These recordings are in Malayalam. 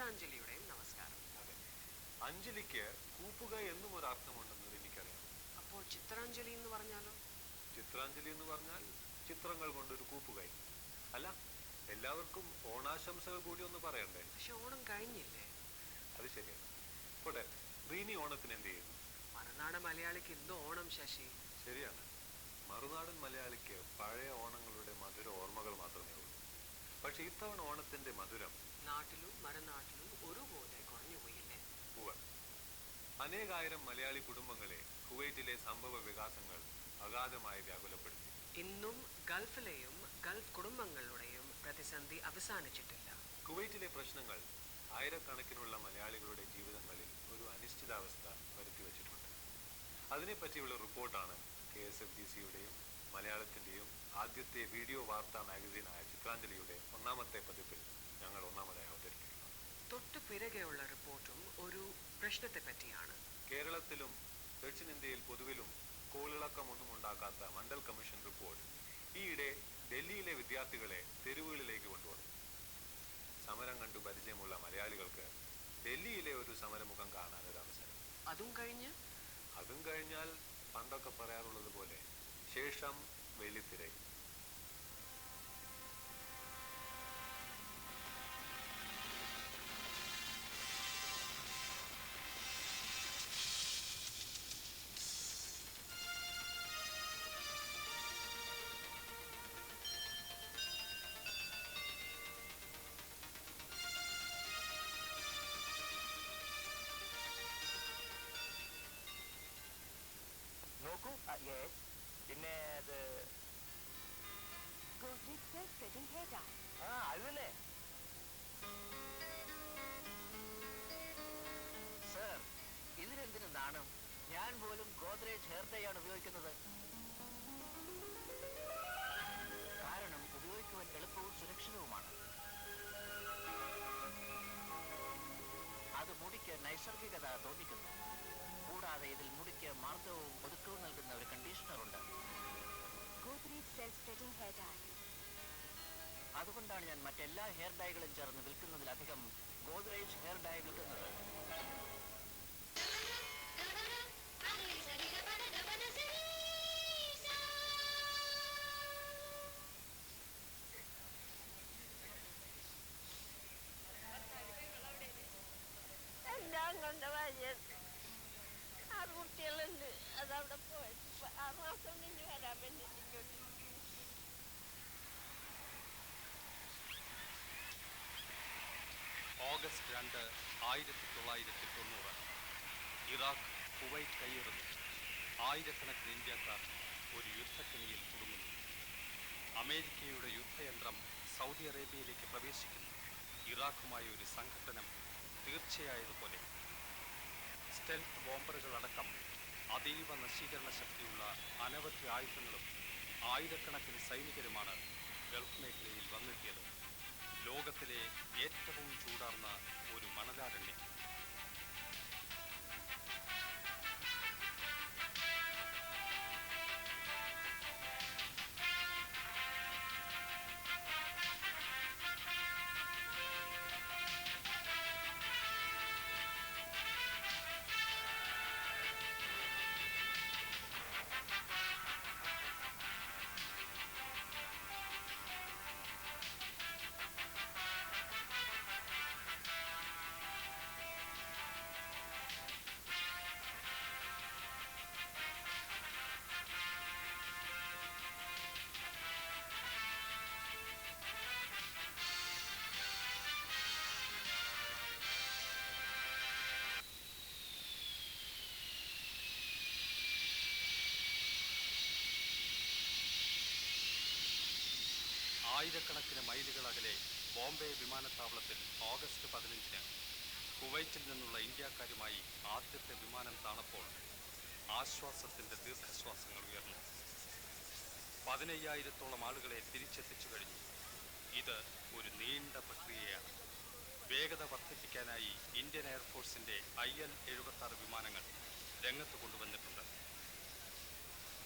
ചിത്രാഞ്ജലിയുടെയും നമസ്കാരം. അഞ്ജലിക്ക് കൂപ്പുക എന്നും ഒരു അർത്ഥമുണ്ടെന്ന് എനിക്കറിയാം. അപ്പോൾ ചിത്രാഞ്ജലി എന്ന് പറഞ്ഞാലോ? ചിത്രാഞ്ജലി എന്ന് പറഞ്ഞാൽ ചിത്രങ്ങൾ കൊണ്ടൊരു കൂപ്പുകൈ. അല്ല, എല്ലാവർക്കും ഓണാശംസകൾ കൂടി ഒന്ന് പറയണ്ടേ? പക്ഷെ ഓണം കഴിഞ്ഞില്ലേ? അത് ശരിയാണ്. പോട്ടെ, റീനി ഓണത്തിന് എന്ത് ചെയ്യുന്നു? മറുനാടൻ മലയാളിക്ക് എന്തോ ഓണം ശശി. ശരിയാണ്, മറുനാടൻ മലയാളിക്ക് പഴയ ഓണങ്ങളുടെ മധുര ഓർമ്മകൾ മാത്രമേ ഉള്ളൂ. പക്ഷെ ഇത്തവണ ഓണത്തിന്റെ മധുരം നാട്ടിലും മറുനാട്ടിലും ഒരുപോലെ കുറഞ്ഞുപോയില്ലേ? അനേകായിരം മലയാളി കുടുംബങ്ങളെ കുവൈറ്റിലെ സംഭവ വികാസങ്ങൾ അഗാധമായി വ്യാകുലപ്പെടുത്തി. ഇന്നും ഗൾഫിലെയും ഗൾഫ് കുടുംബങ്ങളുടെയും പ്രതിസന്ധി അവസാനിച്ചിട്ടില്ല. കുവൈറ്റിലെ പ്രശ്നങ്ങൾ ആയിരക്കണക്കിനുള്ള മലയാളികളുടെ ജീവിതങ്ങളിൽ ഒരു അനിശ്ചിതാവസ്ഥ വരുത്തിവെച്ചിട്ടുണ്ട്. അതിനെപ്പറ്റിയുള്ള റിപ്പോർട്ടാണ് KSFDCയുടെയും മലയാളത്തിന്റെയും ആദ്യത്തെ വീഡിയോ വാർത്താ മാഗസീനായ ചിത്രാഞ്ജലിയുടെ ഒന്നാമത്തെ പതിപ്പിൽ ഞങ്ങൾ ഒന്നാമതായി അവതരിപ്പിക്കുന്നത്. തൊട്ടു പിറകെയുള്ള റിപ്പോർട്ടും ഒരു പ്രശ്നത്തെ പറ്റിയാണ്. കേരളത്തിലും ദക്ഷിണേന്ത്യയിൽ പൊതുവിലും കോളിളക്കമൊന്നും ഉണ്ടാക്കാത്ത മണ്ഡൽ കമ്മീഷൻ റിപ്പോർട്ട് ഈയിടെ ഡൽഹിയിലെ വിദ്യാർത്ഥികളെ തെരുവുകളിലേക്ക് കൊണ്ടുവന്നു. സമരം കണ്ടു പരിചയമുള്ള മലയാളികൾക്ക് ഡൽഹിയിലെ ഒരു സമരമുഖം കാണാൻ ഒരു അവസരം. അതും കഴിഞ്ഞാൽ പണ്ടൊക്കെ പറയാറുള്ളത് പോലെ ശേഷം വെള്ളിത്തിരൈ. നോക്കൂ, പിന്നെ അത് അതല്ലേ സർ, ഇതിനെന്തിനു നാണം? ഞാൻ പോലും ഗോദ്രേജ് ഹെയർ ഡൈ ആണ് ഉപയോഗിക്കുന്നത്. കാരണം ഉപയോഗിക്കുവാൻ എളുപ്പവും സുരക്ഷിതവുമാണ്. അത് മുടിക്ക് നൈസർഗികത തോന്നിക്കുന്നു. കൂടാതെ ഇതിൽ മുടിക്ക് മാർദ്ദവും ഒതുക്കവും നൽകുന്ന ഒരു കണ്ടീഷണർ ഉണ്ട്. അതുകൊണ്ടാണ് ഞാൻ മറ്റെല്ലാ ഹെയർ ഡൈകളും ചേർന്ന് വിൽക്കുന്നതിലധികം ഗോദ്രേജ് ഹെയർ ഡൈ വിൽക്കുന്നത്. കുട്ടികളുണ്ട്, അതവിടെ പോയിട്ട് 6 മാസം കഴിഞ്ഞ് വരാൻ വേണ്ടിട്ട്. ഓഗസ്റ്റ് 2, 1990 ഇറാഖ് കുവൈറ്റ് കയ്യേറുന്നു. ആയിരക്കണക്കിന് ഇന്ത്യക്കാർ ഒരു യുദ്ധക്കെണിയിൽ കുടുങ്ങുന്നു. അമേരിക്കയുടെ യുദ്ധയന്ത്രം സൗദി അറേബ്യയിലേക്ക് പ്രവേശിക്കുന്നു. ഇറാഖുമായി ഒരു സംഘട്ടനം തീർച്ചയായതുപോലെ. സ്റ്റെൽത്ത് ബോംബറുകളടക്കം അതീവ നശീകരണ ശക്തിയുള്ള അനവധി ആയുധങ്ങളും ആയിരക്കണക്കിന് സൈനികരുമാണ് ഗൾഫ് മേഖലയിൽ വന്നെത്തിയത്. ലോകത്തിലെ ഏറ്റവും ചൂടാർന്ന ഒരു മണലാരണ്യം. ആയിരക്കണക്കിന് മൈലുകൾ അകലെ ബോംബെ വിമാനത്താവളത്തിൽ ഓഗസ്റ്റ് 15 കുവൈറ്റിൽ നിന്നുള്ള ഇന്ത്യക്കാരുമായി ആദ്യത്തെ വിമാനം താണപ്പോൾ ആശ്വാസത്തിന്റെ ദീർഘശ്വാസങ്ങൾ ഉയർന്നു. 15,000-ഓളം ആളുകളെ തിരിച്ചെത്തിച്ചു കഴിഞ്ഞു. ഇത് ഒരു നീണ്ട പ്രക്രിയയാണ്. വേഗത വർദ്ധിപ്പിക്കാനായി ഇന്ത്യൻ എയർഫോഴ്സിന്റെ IL-76 വിമാനങ്ങൾ രംഗത്ത് കൊണ്ടുവന്നിട്ടുണ്ട്.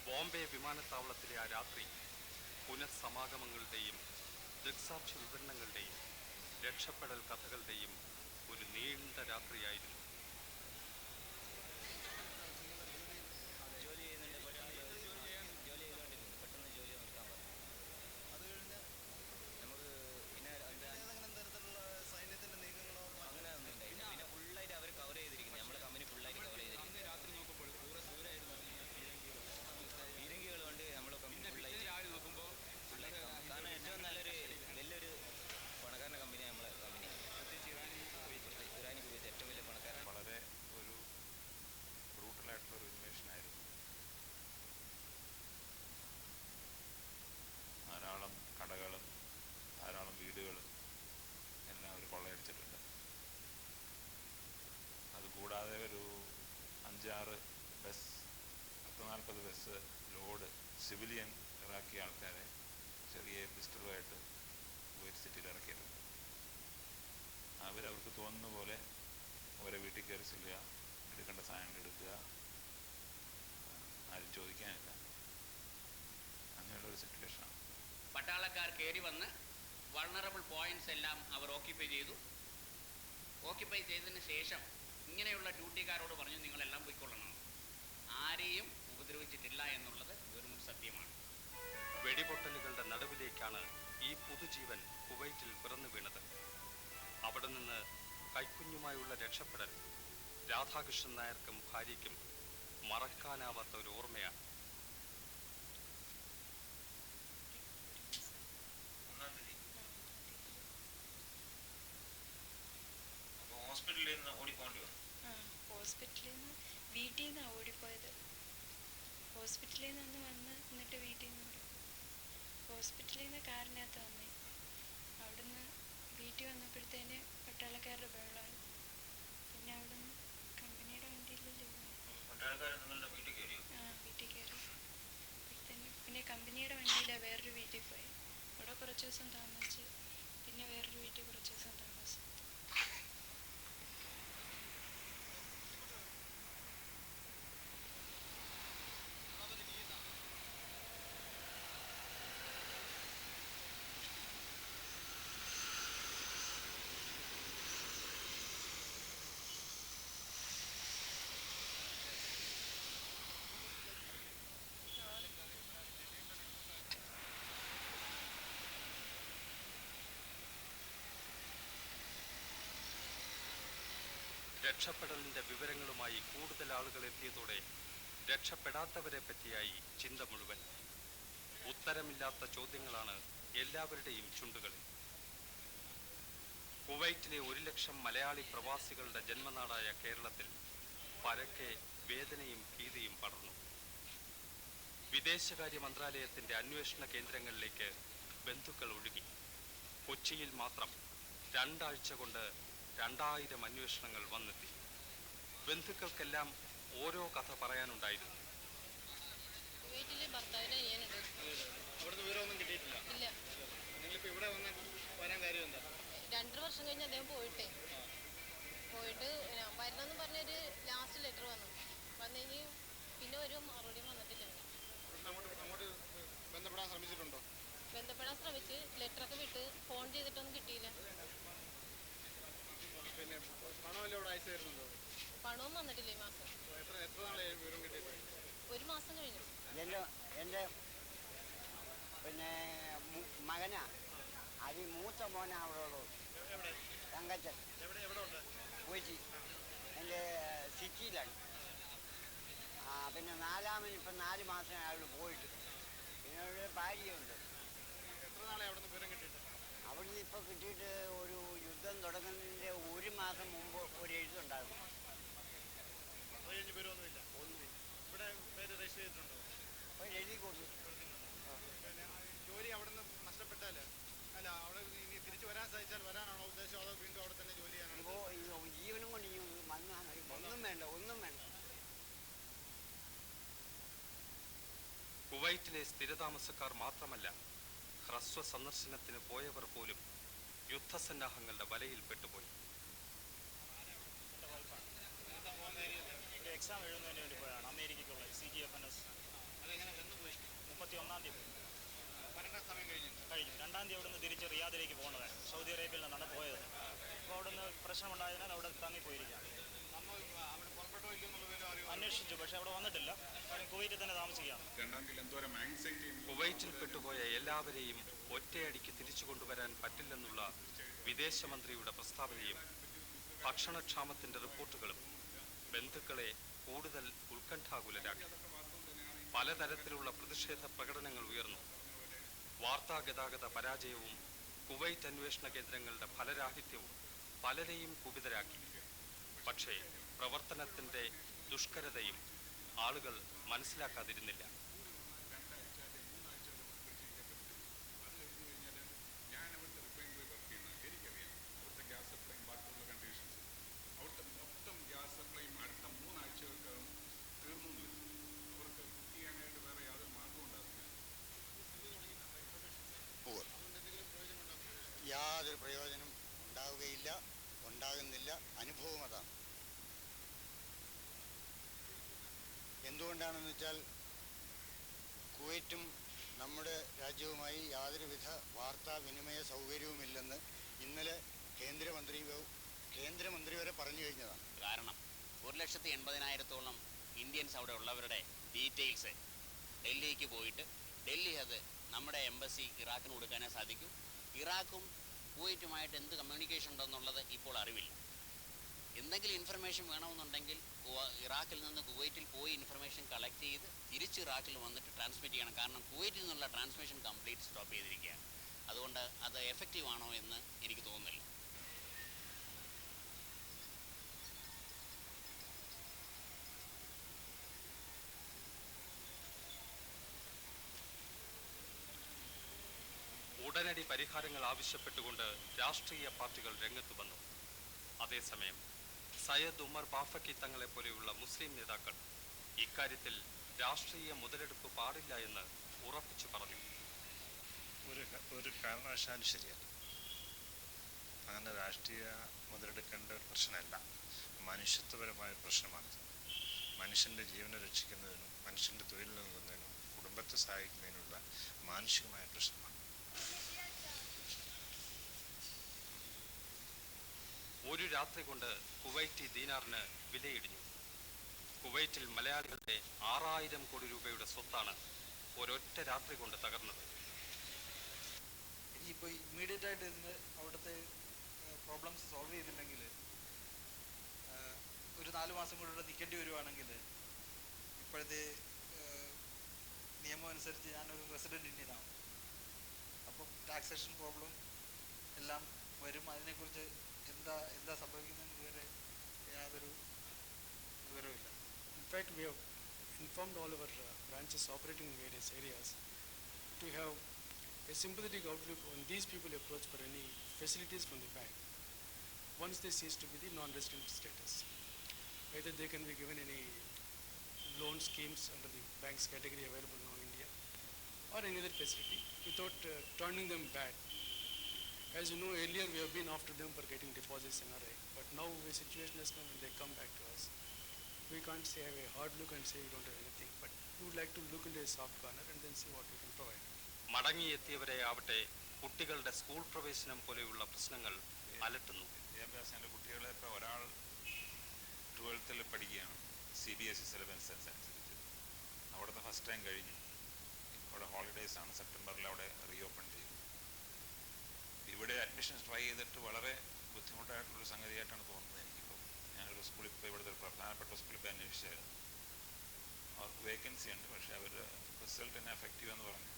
ബോംബെ വിമാനത്താവളത്തിലെ ആ രാത്രി പുനഃസമാഗമങ്ങളുടെയും ദൃക്സാക്ഷി വിവരണങ്ങളുടെയും രക്ഷപ്പെടൽ കഥകളുടെയും ഒരു നീണ്ട രാത്രിയായിരുന്നു. വളരെ ഒരു ബ്രൂട്ടലായിട്ടുള്ള ഒരു ഇൻവേഷൻ ആയിരുന്നു. ധാരാളം കടകളും ധാരാളം വീടുകളും എല്ലാം അവർ കൊള്ളയടിച്ചിട്ടുണ്ട്. അതുകൂടാതെ ഒരു 5-6 ബസ് 40-40 ബസ് ലോഡ് സിവിലിയൻ ഇറാക്കിയ ആൾക്കാരെ ചെറിയ പിസ്റ്റളുമായിട്ട് കുവൈറ്റ് സിറ്റിയിൽ ഇറക്കിയിട്ടുണ്ട്. അവർക്ക് തോന്നുന്ന പോലെ അവരെ വീട്ടിൽ കയറി ചെല്ലുക, എടുക്കേണ്ട സാധനങ്ങൾ എടുക്കുക, ആരും ചോദിക്കാനില്ല. അങ്ങനെയുള്ള ഒരു സിറ്റുവേഷനാണ്. പട്ടാളക്കാർ കയറി വന്ന് വൾണറബിൾ പോയിന്റ്സ് എല്ലാം അവർ ഓക്യുപ്പൈ ചെയ്തു. ഓക്യുപ്പൈ ചെയ്തതിന് ശേഷം ഇങ്ങനെയുള്ള ഡ്യൂട്ടിക്കാരോട് പറഞ്ഞു, നിങ്ങളെല്ലാം പോയിക്കൊള്ളണം, ആരെയും ഉപദ്രവിച്ചിട്ടില്ല എന്നുള്ളത് വെറും സത്യമാണ്. വെടിപൊട്ടലുകളുടെ നടുവിലേക്കാണ് ഈ പുതുജീവൻ കുവൈറ്റിൽ പിറന്നു വീണത്. അവിടെ നിന്ന് കൈക്കുഞ്ഞുമായുള്ള രക്ഷപ്പെടൽ രാധാകൃഷ്ണൻ നായർക്കും ഭാര്യയ്ക്കും മറക്കാനാവാത്ത ഒരു ഓർമ്മയാണ്. ഹോസ്പിറ്റലിൽ നിന്ന് ഓടിപ്പോണ്ടി വന്നു. ഹോസ്പിറ്റലിൽ നിന്ന് വീട്ടിൽ നിന്നാണ് ഓടിപ്പോയത്. ഹോസ്പിറ്റലിൽ നിന്ന് വന്ന് എന്നിട്ട് വീട്ടിൽ നിന്ന് ഓടി. ഹോസ്പിറ്റലിൽ നിന്ന് കാറിനകത്ത് വന്നേ. അവിടുന്ന് വീട്ടിൽ വന്നപ്പോഴത്തേന് പട്ടാളക്കാരുടെ ബഹളമായി. പിന്നെ അവിടുന്ന് കമ്പനിയുടെ വണ്ടിയിലല്ലേ പട്ടാളക്കാരൻ നിങ്ങളുടെ വീട്ടിൽ കയറിയോ? വീട്ടിൽ കയറി. അപ്പോഴത്തേന് പിന്നെ കമ്പനിയുടെ വണ്ടിയിലാണ് വേറൊരു വീട്ടിൽ പോയി. അവിടെ കുറച്ച് ദിവസം താമസിച്ച് പിന്നെ വേറൊരു വീട്ടിൽ കുറച്ച് ദിവസം താമസിച്ചു. രക്ഷപ്പെടലിന്റെ വിവരങ്ങളുമായി കൂടുതൽ ആളുകൾ എത്തിയതോടെ രക്ഷപ്പെടാത്തവരെ പറ്റിയായി ചിന്ത മുഴുവൻ. ഉത്തരമില്ലാത്ത ചോദ്യങ്ങളാണ് എല്ലാവരുടെയും ചുണ്ടുകളിൽ. കുവൈറ്റിലെ 1 ലക്ഷം മലയാളി പ്രവാസികളുടെ ജന്മനാടായ കേരളത്തിൽ പരക്കെ വേദനയും ഭീതിയും പടർന്നു. വിദേശകാര്യ മന്ത്രാലയത്തിന്റെ അന്വേഷണ കേന്ദ്രങ്ങളിലേക്ക് ബന്ധുക്കൾ ഒഴുകി. കൊച്ചിയിൽ മാത്രം 2 ആഴ്ച കൊണ്ട് 2000 അന്വേഷണങ്ങൾ വന്നെത്തി. ബന്ധുക്കൾക്കെല്ലാം ഓരോ കഥ പറയാനുണ്ടായിരുന്നു. വീട്ടില് ഭർത്താവിനെ ഞാനുണ്ട്. അവിടുന്ന് വിവരമൊന്നും കിട്ടിയിട്ടില്ല. ഇല്ല. നിങ്ങളിപ്പോ ഇവിടെ വരാൻ കാര്യം എന്താ? 2 വർഷം കഴിഞ്ഞ് അദ്ദേഹം പോയിട്ട് വരണമെന്ന് പറഞ്ഞൊരു ലാസ്റ്റ് ലെറ്റർ വന്നു കഴിഞ്ഞ് പിന്നെ ഒരു മറുപടിയും വന്നിട്ടില്ല. അങ്ങോട്ട് ബന്ധപ്പെടാൻ ശ്രമിച്ചിട്ടുണ്ടോ? ബന്ധപ്പെടാൻ ശ്രമിച്ച് ലെറ്ററൊക്കെ വിട്ട് ഫോൺ ചെയ്തിട്ടൊന്നും കിട്ടിയില്ല. പിന്നെ പണമെല്ലാം ഇവിടെ അയച്ചു തരുന്നുണ്ടോ? പണവും വന്നിട്ടില്ല ഈ മാസം. എത്ര നാളെ വിവരം കിട്ടിയിട്ട്? 1 മാസം കഴിഞ്ഞു. എൻ്റെ പിന്നെ മകനാ, അത് മൂത്ത മോനാ അവിടെ ഉള്ളൂ. തങ്കച്ചൻ പോയി എൻ്റെ സിറ്റിയിലാണ്. പിന്നെ നാലാമൻ ഇപ്പം 4 മാസം അയാൾ പോയിട്ട്. പിന്നെ ഒരു ഭാര്യയുണ്ട്. എത്ര നാളെ അവിടെ നിന്ന് വിവരം കിട്ടിയിട്ട്? അവിടുന്ന് ഇപ്പോൾ കിട്ടിയിട്ട് ഒരു യുദ്ധം തുടങ്ങുന്നതിൻ്റെ 1 മാസം മുമ്പ് ഒരു എഴുതുണ്ടായിരുന്നു. അത് കഴിഞ്ഞ് വിവരമൊന്നുമില്ല. ഇവിടെ പേര് രജിസ്റ്റർ ചെയ്തിട്ടുണ്ടോ? അപ്പോൾ എഴുതി കൊടുത്തു. പിന്നെ ജോലി അവിടെ നിന്ന് നഷ്ടപ്പെട്ടാൽ അല്ല അവിടെ ഇനി തിരിച്ചു വരാൻ സാധിച്ചാൽ വരാനാണോ ഉദ്ദേശം, അതോ വീണ്ടും അവിടെ തന്നെ ജോലി ചെയ്യാനാണോ? ഇപ്പോൾ ജീവനും കൊണ്ട് ഇനി വന്നാൽ മതി. ഒന്നും വേണ്ട. കുവൈറ്റിലെ സ്ഥിരതാമസക്കാർ മാത്രമല്ല, ഹ്രസ്വ സന്ദർശനത്തിന് പോയവർ പോലും യുദ്ധസന്നാഹങ്ങളുടെ വലയിൽ പെട്ടുപോയി. എക്സാം എഴുതുന്നതിന് വേണ്ടി പോയാണ് അമേരിക്കയ്ക്കുള്ള CGFNS. അതെങ്ങനെ എന്ന് പോയി? 31-ാം തീയതി വരേണ്ട സമയം കഴിഞ്ഞു. 2-ാം തീയതി അവിടെ നിന്ന് തിരിച്ച് റിയാദിലേക്ക് പോകുന്നതാണ്. സൗദി അറേബ്യയിൽ നിന്നാണ് പോയത്. അപ്പോൾ അവിടെ നിന്ന് പ്രശ്നമുണ്ടായതിനാൽ അവിടെ തങ്ങിപ്പോയിരിക്കുകയാണ്. അന്വേഷിച്ചു, പക്ഷെ അവിടെ വന്നിട്ടില്ല. കാര്യം കുവൈറ്റിൽ തന്നെ താമസിക്കുകയാണ്. കുവൈറ്റിൽ പെട്ടുപോയ എല്ലാവരെയും ഒറ്റയടിക്ക് തിരിച്ചു കൊണ്ടുവരാൻ പറ്റില്ലെന്നുള്ള വിദേശമന്ത്രിയുടെ പ്രസ്താവനയും ഭക്ഷണക്ഷാമത്തിന്റെ റിപ്പോർട്ടുകളും ബന്ധുക്കളെ കൂടുതൽ ഉത്കണ്ഠാകുലരാക്കി. പലതരത്തിലുള്ള പ്രതിഷേധ പ്രകടനങ്ങൾ ഉയർന്നു. വാർത്താ ഗതാഗത പരാജയവും കുവൈറ്റ് അന്വേഷണ കേന്ദ്രങ്ങളുടെ ഫലരാഹിത്യവും പലരെയും കുപിതരാക്കി. പക്ഷേ പ്രവർത്തനത്തിന്റെ ദുഷ്കരതയും ആളുകൾ മനസ്സിലാക്കാതിരുന്നില്ല. യാതൊരു പ്രയോജനം ഉണ്ടാവുകയില്ല, ഉണ്ടാകുന്നില്ല. അനുഭവം അതാണ്. എന്തുകൊണ്ടാണെന്ന് വെച്ചാൽ കുവൈറ്റും നമ്മുടെ രാജ്യവുമായി യാതൊരുവിധ വാർത്താവിനിമയ സൗകര്യവുമില്ലെന്ന് ഇന്നലെ കേന്ദ്രമന്ത്രി വരെ പറഞ്ഞു കഴിഞ്ഞതാണ്. കാരണം 1,80,000-ഓളം ഇന്ത്യൻസ് അവിടെ ഉള്ളവരുടെ ഡീറ്റെയിൽസ് ഡൽഹിക്ക് പോയിട്ട് ഡൽഹി അത് നമ്മുടെ എംബസി ഇറാഖിന് കൊടുക്കാനേ സാധിക്കൂ. ഇറാഖും കുവൈറ്റുമായിട്ട് എന്ത് കമ്മ്യൂണിക്കേഷൻ ഉണ്ടെന്നുള്ളത് ഇപ്പോൾ അറിവില്ല. എന്തെങ്കിലും ഇൻഫർമേഷൻ വേണമെന്നുണ്ടെങ്കിൽ ഇറാഖിൽ നിന്ന് കുവൈറ്റിൽ പോയി ഇൻഫർമേഷൻ കളക്ട് ചെയ്ത് തിരിച്ച് ഇറാഖിൽ വന്നിട്ട് ട്രാൻസ്മിറ്റ് ചെയ്യണം. കാരണം കുവൈറ്റിൽ നിന്നുള്ള ട്രാൻസ്മിഷൻ കംപ്ലീറ്റ് സ്റ്റോപ്പ് ചെയ്തിരിക്കുകയാണ്. അതുകൊണ്ട് അത് എഫക്റ്റീവ് ആണോ എന്ന് എനിക്ക് തോന്നുന്നില്ല. ഉടനടി പരിഹാരങ്ങൾ ആവശ്യപ്പെട്ടുകൊണ്ട് രാഷ്ട്രീയ പാർട്ടികൾ രംഗത്തു വന്നു. അതേസമയം സയ്യദ് ഉമർ ബാഫക്കി തങ്ങളെ പോലെയുള്ള മുസ്ലിം നേതാക്കൾ ഇക്കാര്യത്തിൽ രാഷ്ട്രീയ മുതലെടുപ്പ് പാടില്ല എന്ന് ഉറപ്പിച്ചു പറഞ്ഞു. ഒരു കാരണവശാലും ശരിയല്ല. അങ്ങനെ രാഷ്ട്രീയ മുതലെടുക്കേണ്ട ഒരു പ്രശ്നമല്ല. മനുഷ്യത്വപരമായ ഒരു പ്രശ്നമാണിത്. മനുഷ്യൻ്റെ ജീവനെ രക്ഷിക്കുന്നതിനും മനുഷ്യൻ്റെ തൊഴിൽ നൽകുന്നതിനും കുടുംബത്തെ സഹായിക്കുന്നതിനുള്ള മാനുഷികമായ പ്രശ്നമാണ്. ഒരു രാത്രി കൊണ്ട് കുവൈറ്റി ദീനാറിന് വിലയിടിഞ്ഞു. കുവൈറ്റിൽ മലയാളികളുടെ 6,000 കോടി രൂപയുടെ സ്വത്താണ് ഒരൊറ്റ രാത്രി കൊണ്ട് തകർന്നത്. ഇനിയിപ്പോൾ ഇമ്മീഡിയറ്റ് ആയിട്ട് ഇതിന് അവിടുത്തെ പ്രോബ്ലംസ് സോൾവ് ചെയ്തില്ലെങ്കിൽ ഒരു 4 മാസം കൂടെ ഇവിടെ നിൽക്കേണ്ടി വരുവാണെങ്കിൽ ഇപ്പോഴത്തെ നിയമം അനുസരിച്ച് ഞാനൊരു റെസിഡൻറ്റ് ഇന്ത്യനാണ്. അപ്പം ടാക്സേഷൻ പ്രോബ്ലം എല്ലാം വരും. അതിനെക്കുറിച്ച് എന്താ സംഭവിക്കുന്നതെന്ന് ഇതുവരെ യാതൊരു വിവരവുമില്ല. In fact, we have informed all our branches operating in various areas to have a sympathetic outlook on these people approach for any facilities from the bank once they cease to be the non-resident status. Either they can be given any loan schemes under the bank's category available now in India or any other facility without turning them bad. As you know, earlier we have been after them for getting deposits NRI, but now the situation has come and they come back to us. We can't say have a hard look and say we don't have anything, but we would like to look into a soft corner and then see what we can provide. മടങ്ങിയെത്തിയവരെ ആവട്ടെ കുട്ടികളുടെ സ്കൂൾ പ്രവേശനം പോലെയുള്ള പ്രശ്നങ്ങൾ അലട്ടുന്നു. വിദ്യാഭ്യാസത്തിൻ്റെ കുട്ടികളെ ഇപ്പോൾ ഒരാൾ 12th പഠിക്കുകയാണ്. CBSE സിലബസ് അനുസരിച്ച് അവിടുത്തെ ഫസ്റ്റ് ടൈം കഴിഞ്ഞു. അവിടെ ഹോളിഡേയ്സ് ആണ്. സെപ്റ്റംബറിൽ അവിടെ റീഓപ്പൺ ചെയ്യും. ഇവിടെ അഡ്മിഷൻസ് ട്രൈ ചെയ്തിട്ട് വളരെ ബുദ്ധിമുട്ടായിട്ടുള്ളൊരു സംഗതിയായിട്ടാണ് തോന്നുന്നത് എനിക്കിപ്പോൾ. ഞാനൊരു സ്കൂളിൽ ഇപ്പോൾ ഇവിടുത്തെ ഒരു പ്രധാനപ്പെട്ട സ്കൂളിൽ ഇപ്പോൾ അന്വേഷിച്ചായിരുന്നു. അവർക്ക് വേക്കൻസി ഉണ്ട്, പക്ഷേ അവർ റിസൾട്ടിനെ എഫക്റ്റീവ് എന്ന് പറഞ്ഞ്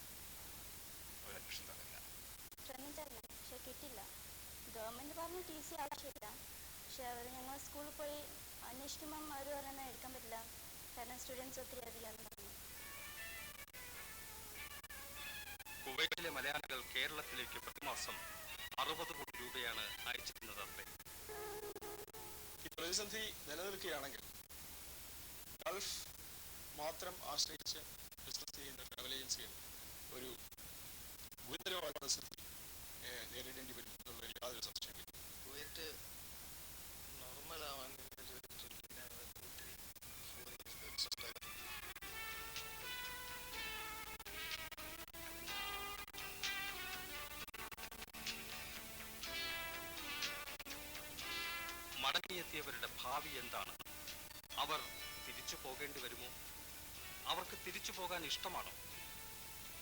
അവർ അഡ്മിഷൻ തന്നില്ല. ശ്രമിച്ചായിരുന്നു, പക്ഷെ കിട്ടില്ല. ഗവൺമെൻറ് പറഞ്ഞ TC ആവശ്യമില്ല. പക്ഷെ അവർ ഞങ്ങൾ സ്കൂളിൽ പോയി അന്വേഷിക്കുമ്പം അവർ പറയുന്നത് എടുക്കാൻ പറ്റില്ല, കാരണം സ്റ്റുഡൻസ് ഒത്തിരി അധികം പറഞ്ഞു. കുവൈറ്റിലെ മലയാളികൾ കേരളത്തിലേക്ക് പ്രതിമാസം 60 കോടി രൂപയാണ് അയച്ചിരുന്നത്. ഈ പ്രതിസന്ധി നിലനിൽക്കുകയാണെങ്കിൽ ഗൾഫ് മാത്രം ആശ്രയിച്ച് ബിസിനസ് ചെയ്യുന്ന ട്രാവൽ ഏജൻസികൾ ഒരു ഗുരുതരമായ പ്രതിസന്ധി നേരിടേണ്ടി വരും എന്നുള്ളതിൽ യാതൊരു സംശയമില്ല. കുവൈറ്റ് നോർമലാവാൻ മടങ്ങിയെത്തിയവരുടെ ഭാവി എന്താണ്? അവർ തിരിച്ചു പോകേണ്ടി വരുമോ? അവർക്ക് തിരിച്ചു പോകാൻ ഇഷ്ടമാണോ?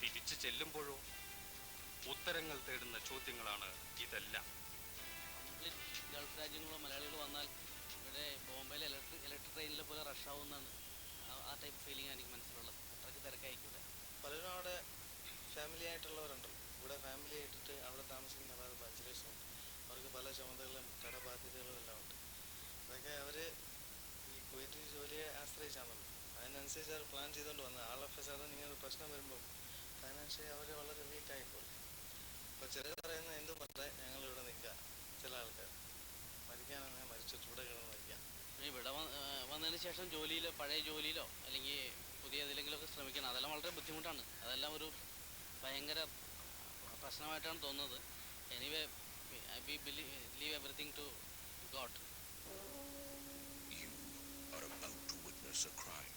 തിരിച്ചു ചെല്ലുമ്പോഴോ? ഉത്തരങ്ങൾ തേടുന്ന ചോദ്യങ്ങളാണ് ഇതെല്ലാം. ഗൾഫ് രാജ്യങ്ങളോ മലയാളികളോ വന്നാൽ ഇവിടെ ബോംബെയിലെ ഇലക്ട്രിക് ട്രെയിനിലെ പോലെ റഷ് ആവുമെന്നാണ് ആ ടൈപ്പ് ഫീലിംഗ് എനിക്ക് മനസ്സിലുള്ളത്. അത്രയ്ക്ക് തിരക്കായിരിക്കും ഇവിടെ. പലരും അവിടെ ഫാമിലി ആയിട്ടുള്ളവരുണ്ടല്ലോ. ഇവിടെ ഫാമിലി ആയിട്ടിട്ട് അവിടെ താമസിക്കുന്ന പല ബാച്ചിലേഴ്സും ഉണ്ട്. അവർക്ക് പല ചുമതലകളും കടബാധ്യതകളും എല്ലാം ഉണ്ട്. അതൊക്കെ അവർ ഈ കുവൈറ്റിൽ ജോലിയെ ആശ്രയിച്ചാണല്ലോ. അതിനനുസരിച്ച് അവർ പ്ലാൻ ചെയ്തുകൊണ്ട് വന്നത്. ആൾ ഓഫ് എ സഡൻ ഇങ്ങനെ ഒരു പ്രശ്നം വരുമ്പോൾ ഫൈനാൻഷ്യലി അവർ വളരെ വീക്കായിപ്പോയി. അപ്പോൾ ചിലർ പറയുന്നത് എന്തും പറഞ്ഞേ ഞങ്ങളിവിടെ നിൽക്കുക. ചില ആൾക്കാർ മരിക്കാനാണെങ്കിൽ മരിച്ചിട്ട് ഇവിടെ കിടന്ന് മരിക്കാം. ഇവിടെ വന്നതിന് ശേഷം പഴയ ജോലിയിലോ അല്ലെങ്കിൽ പുതിയ ഏതിലെങ്കിലുമൊക്കെ ശ്രമിക്കണം. അതെല്ലാം വളരെ ബുദ്ധിമുട്ടാണ്. അതെല്ലാം ഒരു ഭയങ്കര പ്രശ്നമായിട്ടാണ് തോന്നുന്നത്. Anyway we leave everything to God. You are about to witness a crime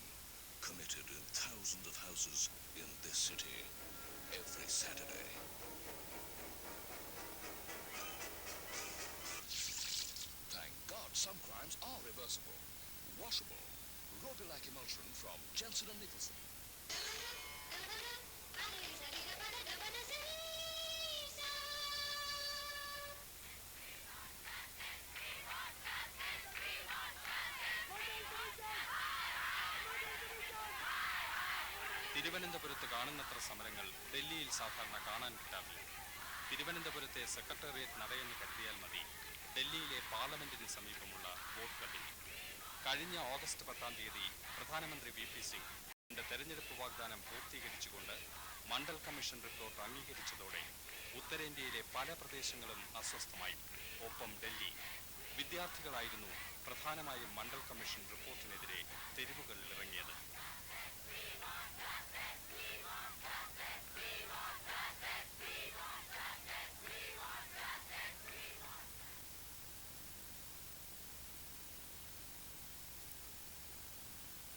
committed in thousands of houses in this city every Saturday. Thank God some crimes are reversible, washable. Rhodolac emulsion from Jensen & Nicholson. തിരുവനന്തപുരത്ത് കാണുന്നത്ര സമരങ്ങൾ ഡൽഹിയിൽ സാധാരണ കാണാൻ കിട്ടാറില്ല. തിരുവനന്തപുരത്തെ സെക്രട്ടേറിയറ്റ് നടയെന്ന് കരുതിയാൽ മതി ഡൽഹിയിലെ പാർലമെന്റിന് സമീപമുള്ള വോട്ട് കട്ടിങ്. കഴിഞ്ഞ ഓഗസ്റ്റ് 10-ാം തീയതി പ്രധാനമന്ത്രി VP സിംഗ് തന്റെ തെരഞ്ഞെടുപ്പ് വാഗ്ദാനം പൂർത്തീകരിച്ചുകൊണ്ട് മണ്ഡൽ കമ്മീഷൻ റിപ്പോർട്ട് അംഗീകരിച്ചതോടെ ഉത്തരേന്ത്യയിലെ പല പ്രദേശങ്ങളും അസ്വസ്ഥമായി. ഒപ്പം ഡൽഹി. വിദ്യാർത്ഥികളായിരുന്നു പ്രധാനമായും മണ്ഡൽ കമ്മീഷൻ റിപ്പോർട്ടിനെതിരെ തെരുവുകളിൽ ഇറങ്ങിയത്.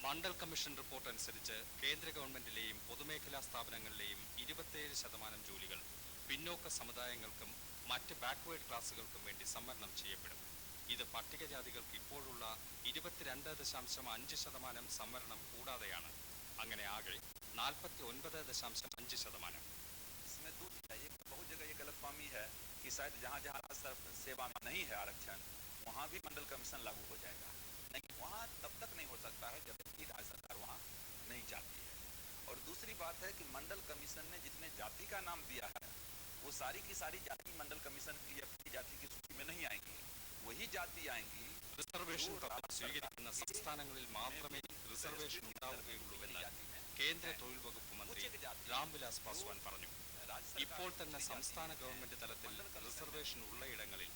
മണ്ഡൽ കമ്മീഷൻ റിപ്പോർട്ട് അനുസരിച്ച് കേന്ദ്ര ഗവൺമെന്റിലെയും പൊതുമേഖലാ സ്ഥാപനങ്ങളിലെയും 27% ജോലികൾ പിന്നോക്ക സമുദായങ്ങൾക്കും മറ്റ് ബാക്ക്വേർഡ് ക്ലാസുകൾക്കും വേണ്ടി സംവരണം ചെയ്യപ്പെടും. ഇത് പട്ടികജാതികൾക്ക് ഇപ്പോഴുള്ള 22.5% സംവരണം കൂടാതെയാണ്. അങ്ങനെ ആകെ 49.5%. इसमें बहुत जगह ये गलतफहमी है कि शायद जहाँ सेवा में नहीं है आरक्षण वहाँ भी मंडल कमीशन लागू हो जाएगा. नहीं, वहाँ तब तक नहीं हो सकता है जब तक कि राज्य सरकार वहाँ नहीं चाहती है. और दूसरी बात है कि मंडल कमीशन ने जितने जाति का नाम दिया है वो सारी की सारी जाति मंडल कमीशन की अपनी जाति की सूची में नहीं आएंगी. वही जाति आएंगी. റിസർവേഷൻ തത്വം സ്വീകരിക്കുന്ന സംസ്ഥാനങ്ങളിൽ മാത്രമേ റിസർവേഷൻ ഉണ്ടാവുകയുള്ളൂവെന്ന് കേന്ദ്ര തൊഴിൽ വകുപ്പ് മന്ത്രി രാംവിലാസ് പാസ്വാൻ പറഞ്ഞു. ഇപ്പോൾ തന്നെ സംസ്ഥാന ഗവൺമെന്റ് തലത്തിൽ റിസർവേഷൻ ഉള്ളയിടങ്ങളിൽ